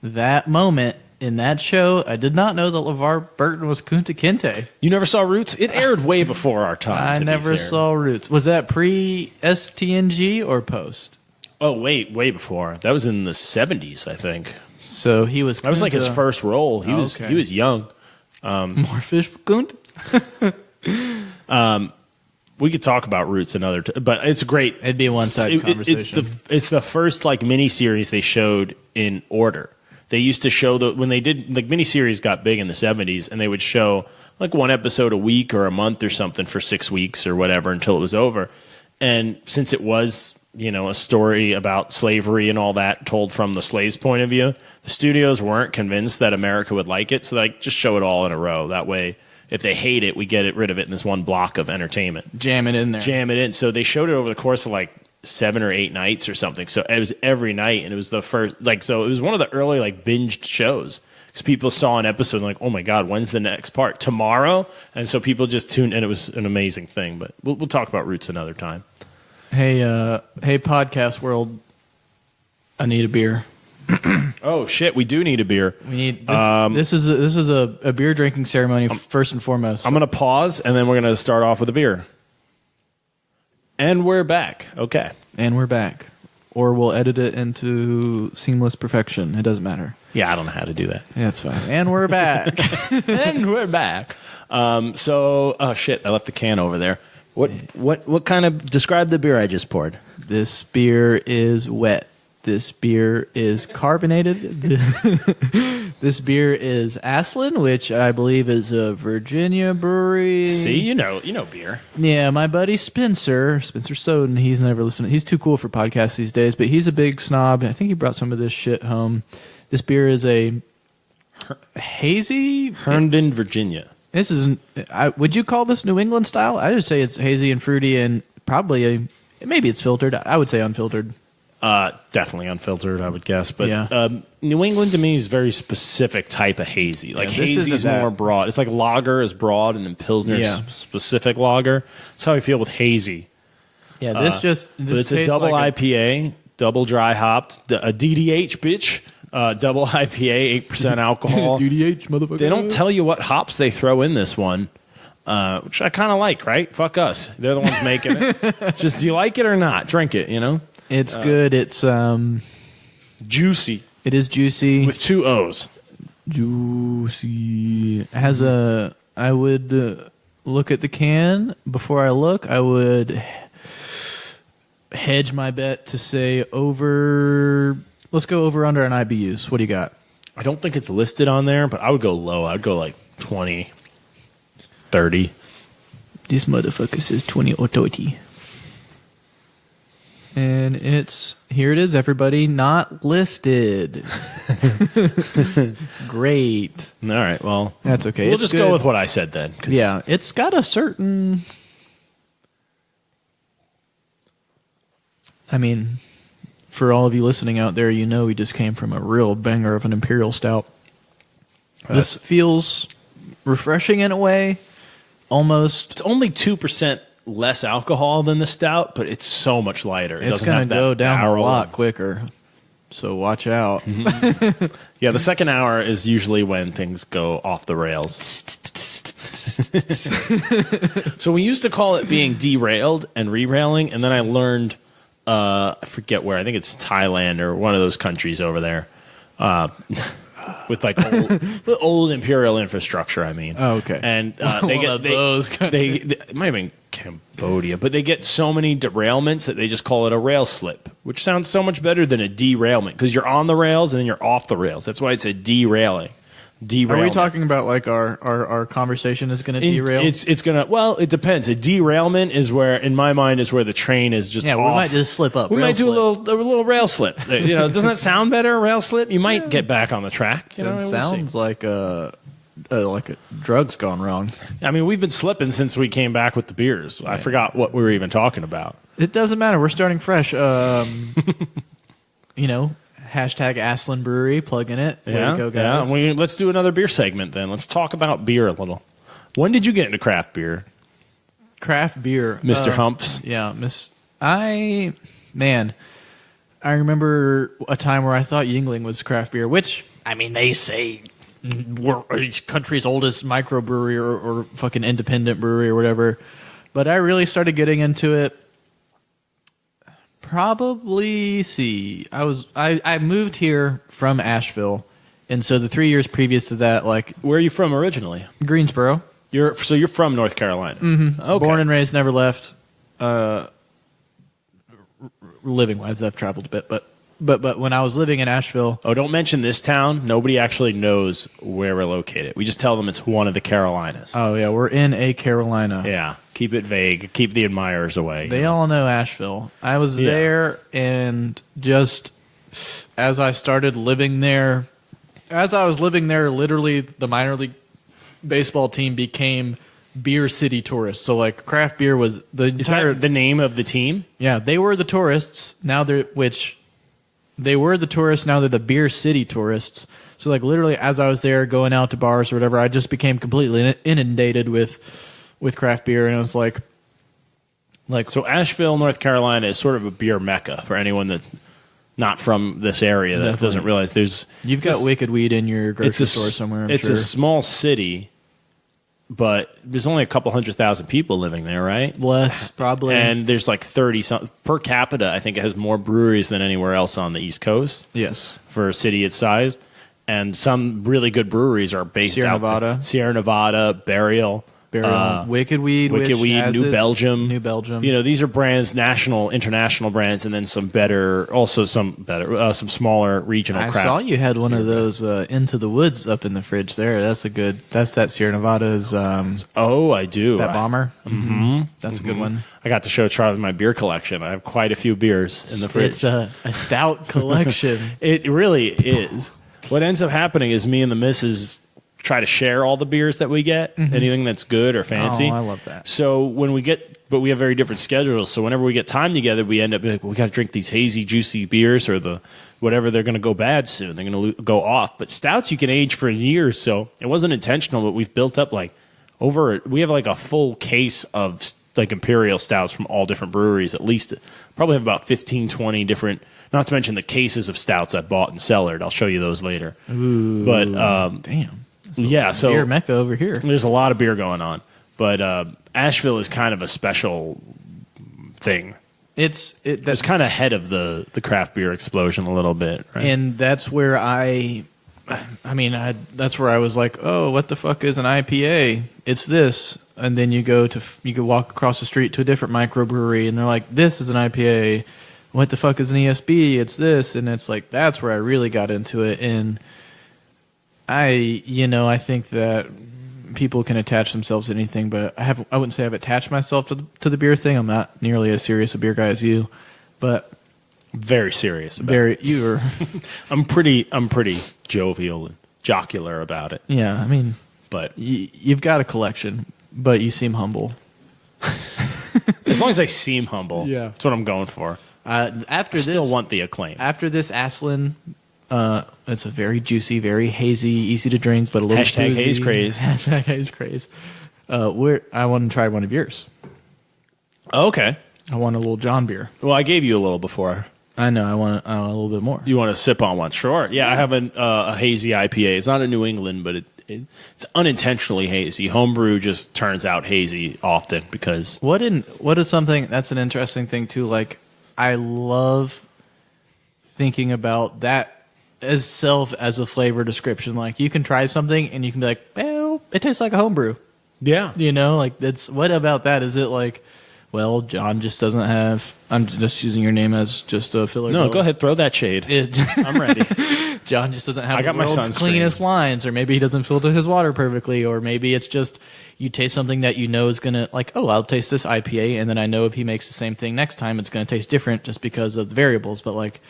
that moment in that show, I did not know that LeVar Burton was Kunta Kinte. You never saw Roots? It aired way before our time. I never saw Roots. Was that pre-STNG or post? Oh, way before. That was in the 70s, I think. So he was Kunta. That was like his first role. He was young. More fish for Kunta? We could talk about Roots another but it's great. It'd be a one-sided conversation. It's the first like miniseries they showed in order. They used to show when they did like miniseries got big in the 70s, and they would show like one episode a week or a month or something for 6 weeks or whatever until it was over. And since it was, a story about slavery and all that told from the slave's point of view, the studios weren't convinced that America would like it, so they just show it all in a row. That way if they hate it, we get rid of it in this one block of entertainment. Jam it in there. Jam it in. So they showed it over the course of like 7 or 8 nights or something. So it was every night, and it was the first so it was one of the early like binged shows. Because people saw an episode and like, oh my God, when's the next part? Tomorrow? And so people just tuned, and it was an amazing thing. But we'll talk about Roots another time. Hey, podcast world, I need a beer. Oh shit, we do need a beer. We need this. This is a beer drinking ceremony first and foremost. I'm gonna pause, and then we're gonna start off with a beer. And we're back. Okay. And we're back. Or we'll edit it into seamless perfection. It doesn't matter. Yeah, I don't know how to do that. Yeah, it's fine. And we're back. And we're back. Oh shit, I left the can over there. What kind of describe the beer I just poured? This beer is wet. This beer is carbonated. This beer is Aslan, which I believe is a Virginia brewery. See, you know beer. Yeah, my buddy Spencer Soden, he's never listened. He's too cool for podcasts these days, but he's a big snob. I think he brought some of this shit home. This beer is a hazy Herndon, Virginia. This is. Would you call this New England style? I would say it's hazy and fruity, and probably maybe it's filtered. I would say unfiltered. Definitely unfiltered, I would guess. But yeah. New England to me is a very specific type of hazy. Like hazy is more broad. It's like lager is broad, and then Pilsner is specific lager. That's how I feel with hazy. Yeah, this it's a double like IPA, double dry hopped, a DDH bitch. Double IPA, 8% alcohol. DDH, motherfucker. They don't tell you what hops they throw in this one, which I kind of like, right? Fuck us. They're the ones making it. Just, do you like it or not? Drink it, you know? It's good. It's juicy. It is juicy. With 2 O's. Juicy. It has I would look at the can. Before I look, I would hedge my bet to say over... Let's go over under on IBUs. What do you got? I don't think it's listed on there, but I would go low. I'd go like 20, 30. This motherfucker says 20 or 30. And here it is, everybody, not listed. Great. All right, well. That's okay. We'll just go with what I said then. Yeah, it's got a certain... I mean... For all of you listening out there, you know we just came from a real banger of an Imperial Stout. This feels refreshing in a way. Almost. It's only 2% less alcohol than the Stout, but it's so much lighter. It's going to go down a lot quicker. So watch out. Mm-hmm. Yeah, the second hour is usually when things go off the rails. So we used to call it being derailed and re-railing, and then I learned... I forget where. I think it's Thailand or one of those countries over there, with like old imperial infrastructure. I mean, oh, okay. And it might have been Cambodia, but they get so many derailments that they just call it a rail slip, which sounds so much better than a derailment because you're on the rails and then you're off the rails. That's why it's a derailing. Are we talking about like our conversation is going to derail? It's going to. Well, it depends. A derailment is where, in my mind, is where the train is just. Yeah, off. We might just slip up. We might do a little rail slip. Doesn't that sound better? A rail slip. You might get back on the track. It sounds like a drug's gone wrong. I mean, we've been slipping since we came back with the beers. I forgot what we were even talking about. It doesn't matter. We're starting fresh. Hashtag Aslan Brewery, plug in it. Way to go, guys. Yeah. Let's do another beer segment then. Let's talk about beer a little. When did you get into craft beer? Craft beer. Mr. Humps? Yeah. I remember a time where I thought Yuengling was craft beer, which, I mean, they say we're country's oldest microbrewery or fucking independent brewery or whatever. But I really started getting into it. Probably, I moved here from Asheville, and so the 3 years previous to that, like... Where are you from originally? Greensboro. You're from North Carolina? Mm-hmm. Okay. Born and raised, never left. Living-wise, I've traveled a bit, but when I was living in Asheville... Oh, don't mention this town. Nobody actually knows where we're located. We just tell them it's one of the Carolinas. Oh, yeah, we're in a Carolina. Yeah. Keep it vague. Keep the admirers away. They all know Asheville. I was there, and just as I started living there, literally the minor league baseball team became Beer City Tourists. So like craft beer was the entire... Is that the name of the team? Yeah, they were the tourists. Now they're they were the tourists. Now they're the Beer City Tourists. So like literally, as I was there going out to bars or whatever, I just became completely inundated with craft beer, and I was like, so Asheville, North Carolina is sort of a beer mecca for anyone that's not from this area that doesn't realize you've got Wicked Weed in your grocery store somewhere. I'm sure. A small city. But there's only a couple 100,000 people living there, right? Less, probably. And there's like 30 per capita. I think it has more breweries than anywhere else on the East Coast. Yes, for a city its size, and some really good breweries are based Sierra Nevada, Burial, Wicked Weed, New Belgium. You know, these are brands, international brands, and then some smaller regional craft. I saw you had one of those Into the Woods up in the fridge there. That's that Sierra Nevada's. I do. That bomber. Mm-hmm. That's a good one. I got to show Charlie my beer collection. I have quite a few beers in the fridge. It's a stout collection. It really is. What ends up happening is me and the missus try to share all the beers that we get, anything that's good or fancy. Oh, I love that. So when we have very different schedules. So whenever we get time together, we end up being like, well, we got to drink these hazy, juicy beers or the whatever. They're going to go bad soon. They're going to go off. But stouts you can age for years. So it wasn't intentional, but we've built up we have like a full case of like imperial stouts from all different breweries. At least probably have about 15, 20 different. Not to mention the cases of stouts I bought and cellared. I'll show you those later. Ooh, but damn. Yeah, so beer mecca over here. There's a lot of beer going on, but Asheville is kind of a special thing. It's kind of ahead of the craft beer explosion a little bit, right? And that's where that's where I was like, oh, what the fuck is an IPA? It's this, and then you could walk across the street to a different microbrewery, and they're like, this is an IPA. What the fuck is an ESB? It's this, and it's like that's where I really got into it, and I think that people can attach themselves to anything, but I wouldn't say I've attached myself to the beer thing. I'm not nearly as serious a beer guy as you, but very serious about it. You are. I'm pretty jovial and jocular about it. Yeah, I mean, but you've got a collection, but you seem humble. As long as I seem humble, yeah, that's what I'm going for. I still want the acclaim. After this Aslan. It's a very juicy, very hazy, easy to drink, but a little Hashtag boozy. haze craze. Hashtag haze craze. I want to try one of yours. Okay. I want a little John beer. Well, I gave you a little before. I know. I want a little bit more. You want to sip on one? Sure. Yeah, I have a hazy IPA. It's not a New England, but it's unintentionally hazy. Homebrew just turns out hazy often because... What is something... That's an interesting thing, too. Like, I love thinking about that as a flavor description. Like, you can try something and you can be like, well, it tastes like a homebrew. Yeah. What about that? Is it like, well, John just doesn't have... I'm just using your name as just a filler. No, go ahead, throw that shade. I'm ready. John just doesn't have the world's cleanest lines, or maybe he doesn't filter his water perfectly, or maybe it's just you taste something that you know is going to, like, oh, I'll taste this IPA, and then I know if he makes the same thing next time, it's going to taste different just because of the variables. But, like,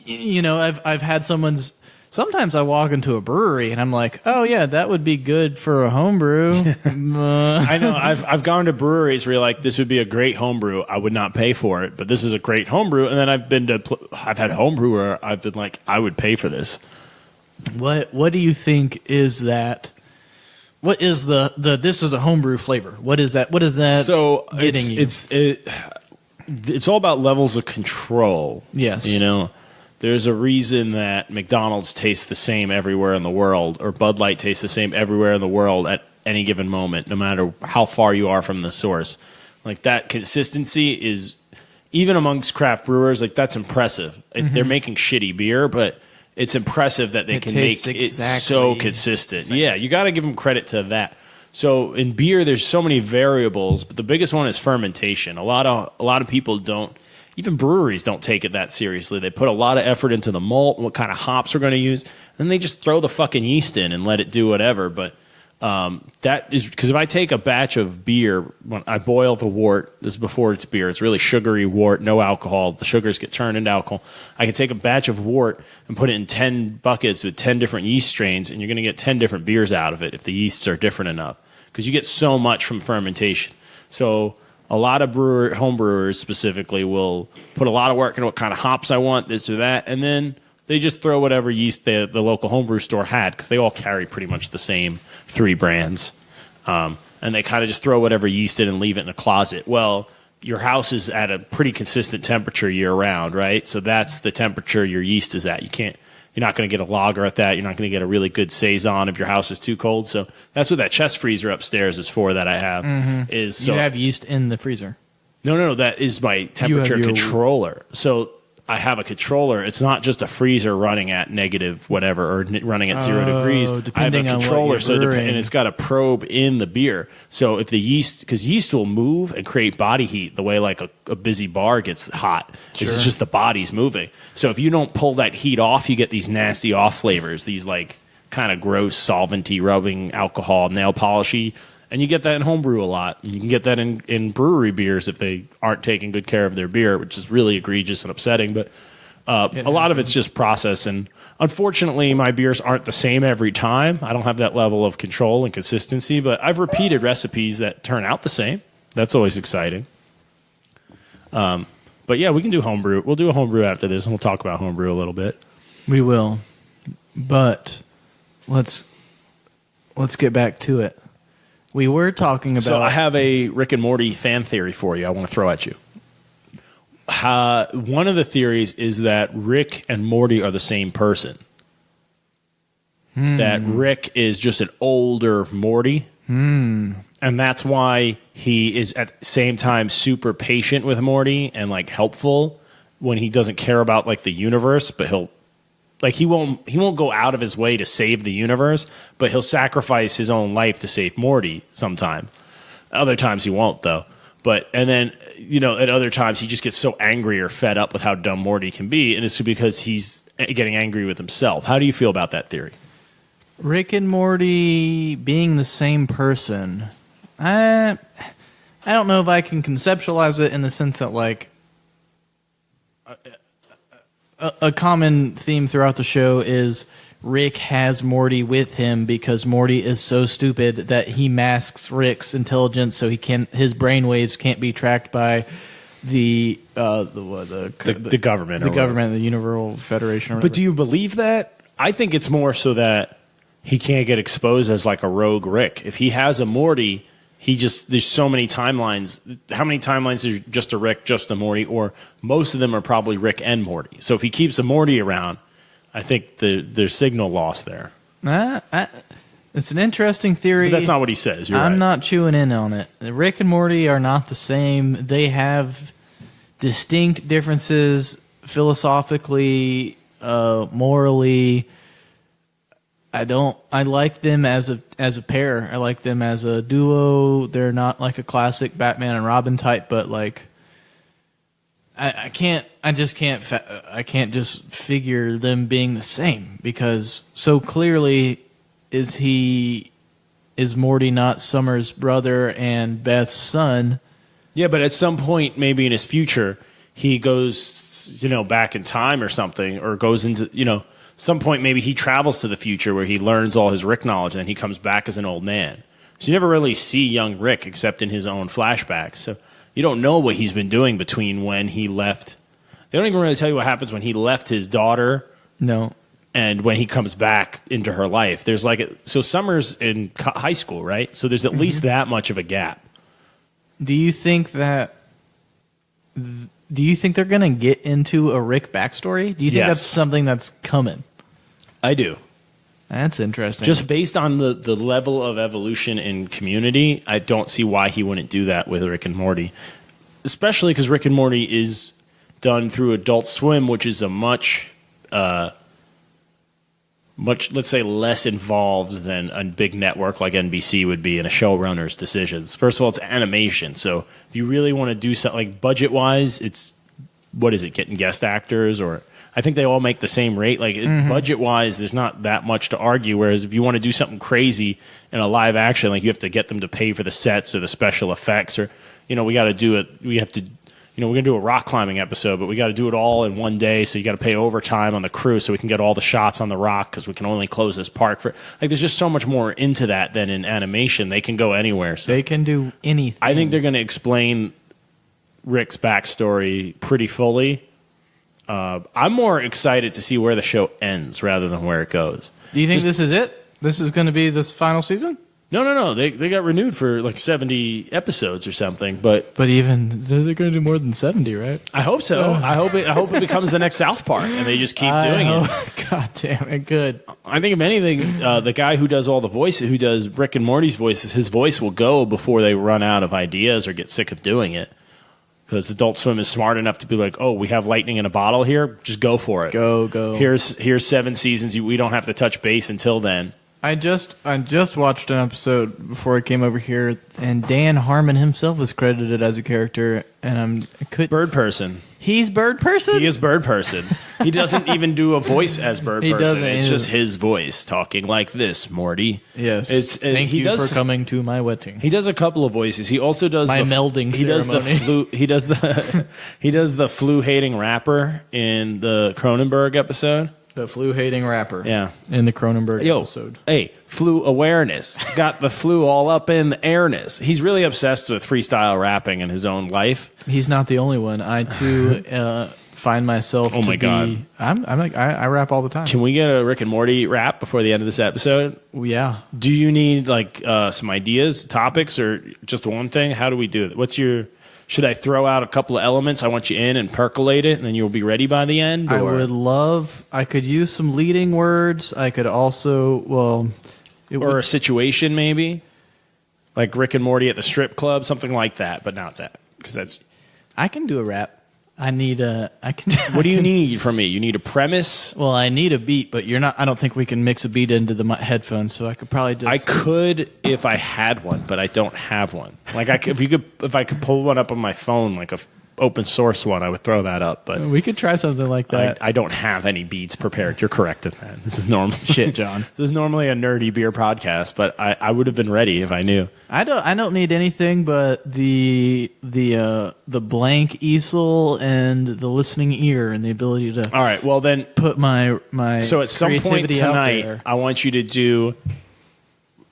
I've had sometimes I walk into a brewery and I'm like, oh yeah, that would be good for a homebrew. I know. I've gone to breweries where you're like, this would be a great homebrew. I would not pay for it, but this is a great homebrew. And then I've had homebrew where I've been like, I would pay for this. What do you think is that? What is the this is a homebrew flavor? What is that? What is that? So getting it's all about levels of control. Yes. There's a reason that McDonald's tastes the same everywhere in the world, or Bud Light tastes the same everywhere in the world at any given moment, no matter how far you are from the source. Like, that consistency is, even amongst craft brewers, like, that's impressive. They're making shitty beer, but it's impressive that they can make it so consistent. Exactly. Yeah, you got to give them credit to that. So in beer, there's so many variables, but the biggest one is fermentation. A lot of people don't. Even breweries don't take it that seriously. They put a lot of effort into the malt, what kind of hops we're going to use, and they just throw the fucking yeast in and let it do whatever. But That is because if I take a batch of beer, when I boil the wort, this is before it's beer, it's really sugary wort, no alcohol. The sugars get turned into alcohol. I can take a batch of wort and put it in 10 buckets with 10 different yeast strains, and you're going to get 10 different beers out of it if the yeasts are different enough, because you get so much from fermentation. So a lot of home brewers specifically will put a lot of work into what kind of hops I want, this or that, and then they just throw whatever yeast the local homebrew store had, because they all carry pretty much the same 3 brands. And they kind of just throw whatever yeast in and leave it in a closet. Well, your house is at a pretty consistent temperature year-round, right? So that's the temperature your yeast is at. You're not going to get a lager at that. You're not going to get a really good saison if your house is too cold. So that's what that chest freezer upstairs is for that I have. Mm-hmm. You have yeast in the freezer. No, that is my temperature controller. So I have a controller. It's not just a freezer running at negative whatever or running at 0 degrees. I have a controller, and it's got a probe in the beer. So if the yeast, because yeast will move and create body heat the way like a busy bar gets hot. Sure. It's just the body's moving. So if you don't pull that heat off, you get these nasty off flavors, these like kind of gross solventy rubbing alcohol, nail polishy. And you get that in homebrew a lot. You can get that in brewery beers if they aren't taking good care of their beer, which is really egregious and upsetting. But a lot of it's just process. And unfortunately, my beers aren't the same every time. I don't have that level of control and consistency. But I've repeated recipes that turn out the same. That's always exciting. But yeah, we can do homebrew. We'll do a homebrew after this, and we'll talk about homebrew a little bit. We will. But let's get back to it. We were talking about... So I have a Rick and Morty fan theory for you I want to throw at you. One of the theories is that Rick and Morty are the same person. That Rick is just an older Morty. And that's why he is at the same time super patient with Morty and like helpful when he doesn't care about like the universe, but he won't go out of his way to save the universe, but he'll sacrifice his own life to save Morty sometime. Other times he won't, though. And then, at other times he just gets so angry or fed up with how dumb Morty can be, and it's because he's getting angry with himself. How do you feel about that theory? Rick and Morty being the same person. I don't know if I can conceptualize it in the sense that, like, a common theme throughout the show is Rick has Morty with him because Morty is so stupid that he masks Rick's intelligence so his brainwaves can't be tracked by the government, the Universal Federation. But do you believe that? I think it's more so that he can't get exposed as like a rogue Rick. If he has a Morty, there's so many timelines. How many timelines is just a Rick, just a Morty, or most of them are probably Rick and Morty. So if he keeps a Morty around, I think there's signal loss there. It's an interesting theory. But that's not what he says. I'm not chewing in on it. Rick and Morty are not the same. They have distinct differences philosophically, morally. I like them as a pair. I like them as a duo. They're not like a classic Batman and Robin type, but like I can't just figure them being the same, because so clearly is Morty not Summer's brother and Beth's son? Yeah, but at some point maybe in his future he goes back in time or something, or goes into some point maybe he travels to the future where he learns all his Rick knowledge and then he comes back as an old man. So you never really see young Rick except in his own flashbacks. So you don't know what he's been doing between when he left. They don't even really tell you what happens when he left his daughter. No. And when he comes back into her life. There's so Summer's in high school, right? So there's at least that much of a gap. Do you think they're going to get into a Rick backstory? Do you think that's something that's coming? I do. That's interesting. Just based on the level of evolution in Community, I don't see why he wouldn't do that with Rick and Morty. Especially because Rick and Morty is done through Adult Swim, which is a much, let's say, less involved than a big network like NBC would be in a showrunner's decisions. First of all, it's animation. So if you really want to do something, like budget-wise, it's what is it, getting guest actors, or I think they all make the same rate. Like budget-wise, there's not that much to argue. Whereas if you want to do something crazy in a live action, like you have to get them to pay for the sets or the special effects, or we got to do it. We have to, we're gonna do a rock climbing episode, but we got to do it all in one day. So you got to pay overtime on the crew so we can get all the shots on the rock because we can only close this park for. Like, there's just so much more into that than in animation. They can go anywhere. So they can do anything. I think they're going to explain Rick's backstory pretty fully. I'm more excited to see where the show ends rather than where it goes. Do you think this is it? This is going to be this final season? No. They got renewed for like 70 episodes or something. But even they're going to do more than 70, right? I hope so. I hope it becomes the next South Park, and they just keep doing it. God damn it, good. I think if anything, the guy who does all the voices, who does Rick and Morty's voices, his voice will go before they run out of ideas or get sick of doing it. Because Adult Swim is smart enough to be like, oh, we have lightning in a bottle here. Just go for it. Go. Here's 7 seasons. We don't have to touch base until then. I just watched an episode before I came over here, and Dan Harmon himself was credited as a character, and Bird Person. He's Bird Person? He is Bird Person. He doesn't even do a voice as Bird Person. Doesn't. It's just his voice talking like this, Morty. Yes. Thank you for coming to my wedding. He does a couple of voices. He also does my melding ceremony. He does the flu-hating rapper in the Cronenberg episode. The flu-hating rapper. Yeah. In the Cronenberg episode. Hey, flu awareness. Got the flu all up in the airness. He's really obsessed with freestyle rapping in his own life. He's not the only one. I, too, find myself God. I rap all the time. Can we get a Rick and Morty rap before the end of this episode? Yeah. Do you need, some ideas, topics, or just one thing? How do we do it? Should I throw out a couple of elements? I want you in and percolate it, and then you'll be ready by the end? I could use some leading words. I could also, a situation maybe? Like Rick and Morty at the strip club, something like that, but not that. Because that's... I can do a rap. What do you need from me? You need a premise? Well, I need a beat, but I don't think we can mix a beat into the headphones, so I could probably just... I could if I had one, but I don't have one. Like if I could pull one up on my phone, like a open source one, I would throw that up. But we could try something like that. I don't have any beats prepared. You're correct in that. This is normal. Shit, John. This is normally a nerdy beer podcast, but I would have been ready if I knew. I don't need anything but the blank easel and the listening ear and the ability to. All right. Well, then put my So at some point tonight, I want you to do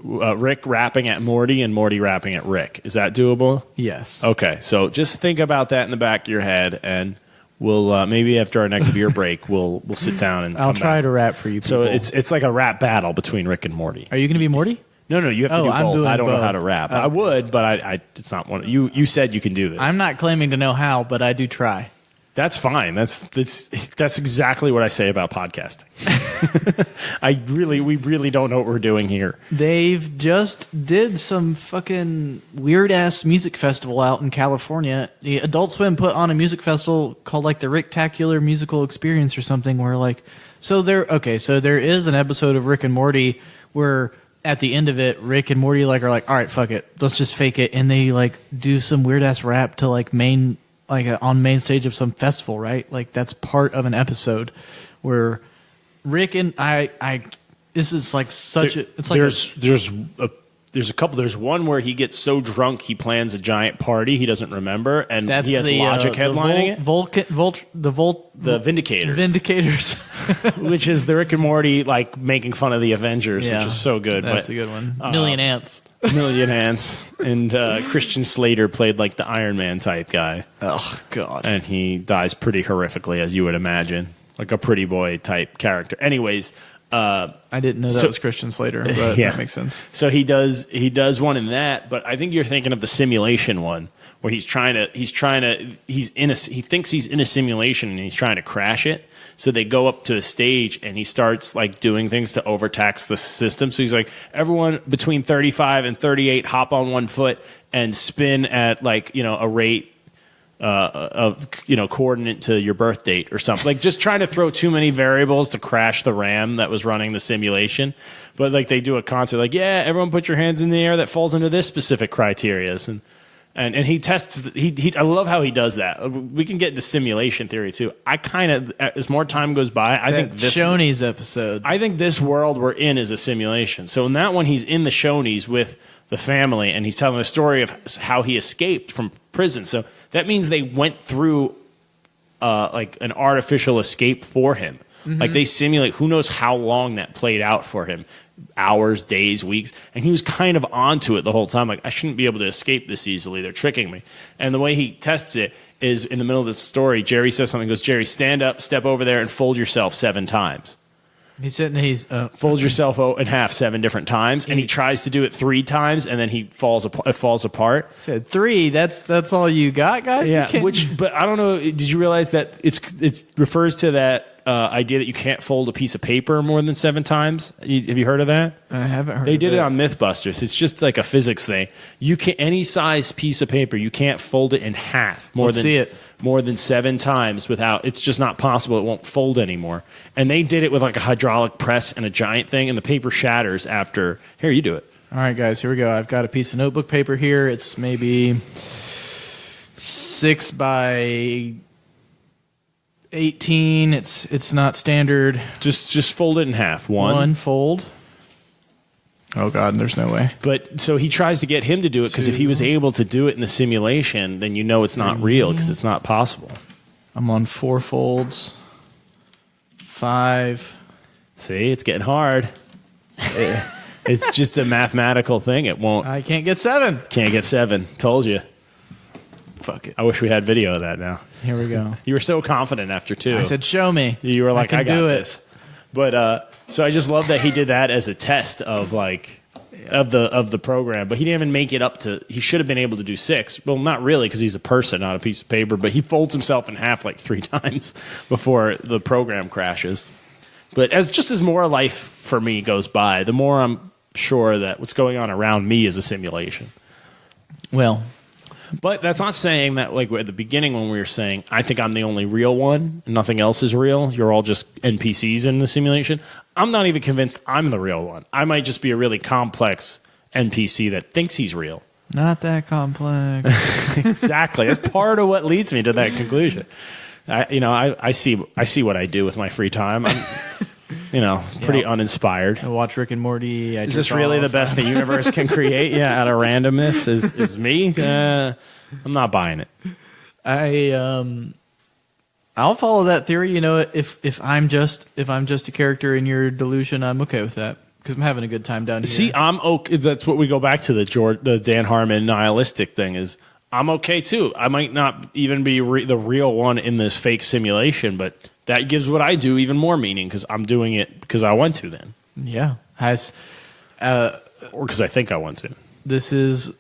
Rick rapping at Morty and Morty rapping at Rick. Is that doable? Yes. Okay. So just think about that in the back of your head, and we'll maybe after our next beer break, we'll sit down and. I'll try to rap for you. People. So it's like a rap battle between Rick and Morty. Are you going to be Morty? No, you have to do both. I don't know how to rap. I would, but I it's not one. You said you can do this. I'm not claiming to know how, but I do try. That's fine. That's exactly what I say about podcasting. We really don't know what we're doing here. They've just did some fucking weird ass music festival out in California. The Adult Swim put on a music festival called like the Rick-tacular Musical Experience or something. Where so there is an episode of Rick and Morty where at the end of it, Rick and Morty are like, all right, fuck it, let's just fake it, and they do some weird ass rap to on main stage of some festival, right? Like that's part of an episode where Rick and I this is like such there's a couple. There's one where he gets so drunk he plans a giant party he doesn't remember, and he has Logic headlining it. The Vindicators, which is the Rick and Morty making fun of the Avengers, which is so good. That's a good one. Million Ants, and Christian Slater played the Iron Man type guy. Oh God! And he dies pretty horrifically, as you would imagine, like a pretty boy type character. Anyways. I didn't know that was Christian Slater, but that makes sense. So he does one in that, but I think you're thinking of the simulation one where he thinks he's in a simulation and he's trying to crash it. So they go up to a stage and he starts doing things to overtax the system. So he's like, everyone between 35 and 38 hop on one foot and spin at a rate coordinate to your birth date or something. Just trying to throw too many variables to crash the RAM that was running the simulation. But they do a concert everyone put your hands in the air that falls into this specific criteria. And he tests. I love how he does that. We can get into simulation theory too. I kind of, as more time goes by, I think this Shoney's episode. I think this world we're in is a simulation. So in that one, he's in the Shoney's with the family, and he's telling a story of how he escaped from prison. So that means they went through like an artificial escape for him. Mm-hmm. Like they simulate. Who knows how long that played out for him? Hours, days, weeks, and he was kind of onto it the whole time. Like, I shouldn't be able to escape this easily. They're tricking me. And the way he tests it is in the middle of the story. Jerry says something. Goes, Jerry, stand up, step over there, and fold yourself 7 times. He's sitting. He's fold yourself in half 7 different times, and he tries to do it 3 times, and then he falls apart. Said 3. That's all you got, guys. Yeah. But I don't know. Did you realize that it refers to that idea that you can't fold a piece of paper more than 7 times? Have you heard of that? I haven't heard. They did it on MythBusters. It's just like a physics thing. You can any size piece of paper, you can't fold it in half more than 7 times without. It's just not possible. It won't fold anymore. And they did it with like a hydraulic press and a giant thing, and the paper shatters after. Here, you do it. All right, guys. Here we go. I've got a piece of notebook paper here. It's maybe 6 by 18. It's not standard. Just fold it in half. One fold. Oh God, there's no way. But so he tries to get him to do it because if he was able to do it in the simulation, then you know it's not real because it's not possible. I'm on 4 folds. 5. See, it's getting hard. It's just a mathematical thing. It won't. I can't get 7. Can't get 7. Told you. Fuck it. I wish we had video of that now. Here we go. You were so confident after 2. I said, show me. You were like, I got do this. But so I just love that he did that as a test of like of the program. But he didn't even make it up to. He should have been able to do 6. Well, not really because he's a person, not a piece of paper. But he folds himself in half like 3 times before the program crashes. But as more life for me goes by, the more I'm sure that what's going on around me is a simulation. Well. But that's not saying that, like at the beginning when we were saying, I think I'm the only real one and nothing else is real. You're all just NPCs in the simulation. I'm not even convinced I'm the real one. I might just be a really complex NPC that thinks he's real. Not that complex. Exactly. That's part of what leads me to that conclusion. I see what I do with my free time. I'm, pretty uninspired. I watch Rick and Morty. Is this really the best the universe can create? Yeah, out of randomness is me. I'm not buying it. I'll follow that theory. If I'm just a character in your delusion, I'm okay with that because I'm having a good time down here. See, I'm okay. That's what we go back to the Dan Harmon nihilistic thing is. I'm okay too. I might not even be the real one in this fake simulation, but that gives what I do even more meaning because I'm doing it because I want to then. Yeah. Or because I think I want to. This is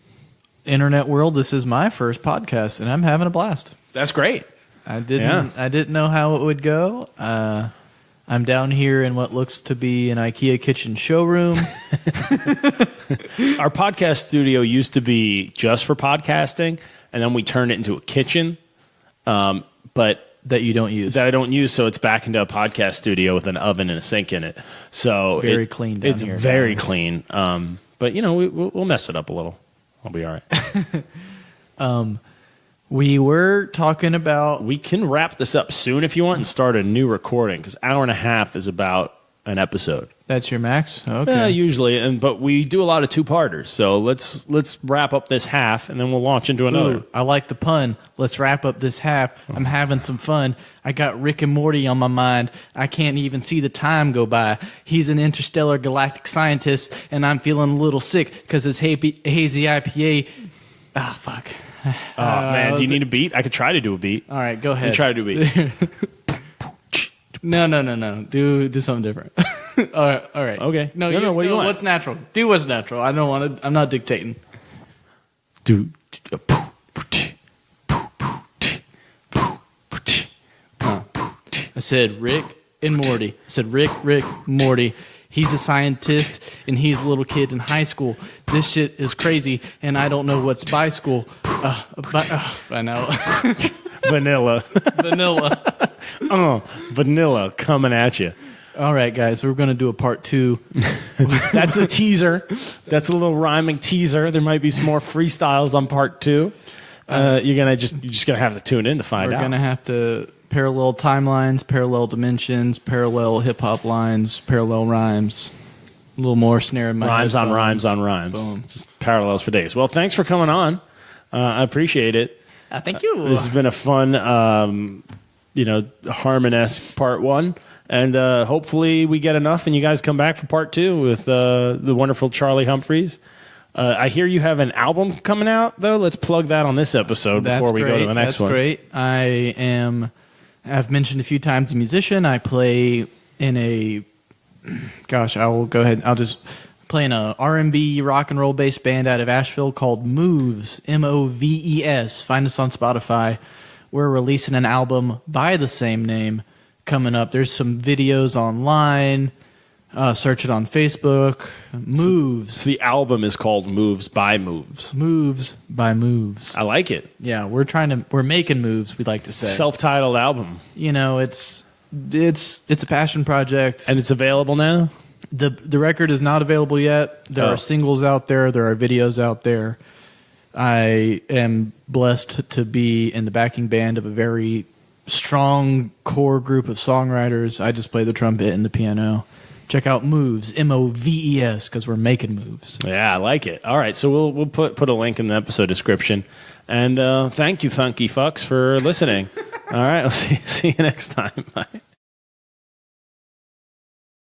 internet world. This is my first podcast, and I'm having a blast. That's great. I didn't know how it would go. I'm down here in what looks to be an IKEA kitchen showroom. Our podcast studio used to be just for podcasting, and then we turned it into a kitchen. But that you don't use. That I don't use, so it's back into a podcast studio with an oven and a sink in it. So very clean down here. It's very clean. But we'll mess it up a little. I'll be all right. We were talking about... We can wrap this up soon if you want and start a new recording, because hour and a half is about an episode. That's your max? Okay. Usually, but we do a lot of 2-parters, so let's wrap up this half, and then we'll launch into another. Ooh, I like the pun. Let's wrap up this half. I'm having some fun. I got Rick and Morty on my mind. I can't even see the time go by. He's an interstellar galactic scientist, and I'm feeling a little sick because his hazy IPA... Ah, fuck. Oh, man. Do you need a beat? I could try to do a beat. All right, go ahead. You try to do a beat. No. Do something different. All right. Okay. No, what do you want? What's natural? Do what's natural. I don't want to. I'm not dictating. I said Rick and Morty. I said Rick, Morty. He's a scientist, and he's a little kid in high school. This shit is crazy, and I don't know what's by school. I know. Vanilla. Vanilla. Vanilla coming at you. All right, guys, we're going to do a part 2. That's the teaser. That's a little rhyming teaser. There might be some more freestyles on part 2. You're just gonna have to tune in to find out. We're gonna have to parallel timelines, parallel dimensions, parallel hip hop lines, parallel rhymes. A little more snare in my rhymes on headphones. rhymes on rhymes. Boom. Just parallels for days. Well, thanks for coming on. I appreciate it. Thank you. This has been a fun, Harmon-esque part 1. And hopefully we get enough and you guys come back for part 2 with the wonderful Charlie Humphreys. I hear you have an album coming out, though. Let's plug that on this episode before we go to the next one. That's great. I've mentioned a few times a musician. I play in a... Gosh, I will go ahead. I'll just play in a R&B rock and roll based band out of Asheville called Moves, Moves. Find us on Spotify. We're releasing an album by the same name coming up. There's some videos online. Search it on Facebook. Moves. So the album is called Moves by Moves. Moves by Moves. I like it. Yeah, we're making moves, we'd like to say. Self-titled album. It's a passion project. And it's available now? The record is not available yet. There are singles out there. There are videos out there. I am blessed to be in the backing band of a very strong core group of songwriters. I just play the trumpet and the piano. Check out Moves, Moves, because we're making moves. Yeah, I like it. All right, so we'll put a link in the episode description. And thank you, Funky Fucks, for listening. All right, I'll see you next time. Bye.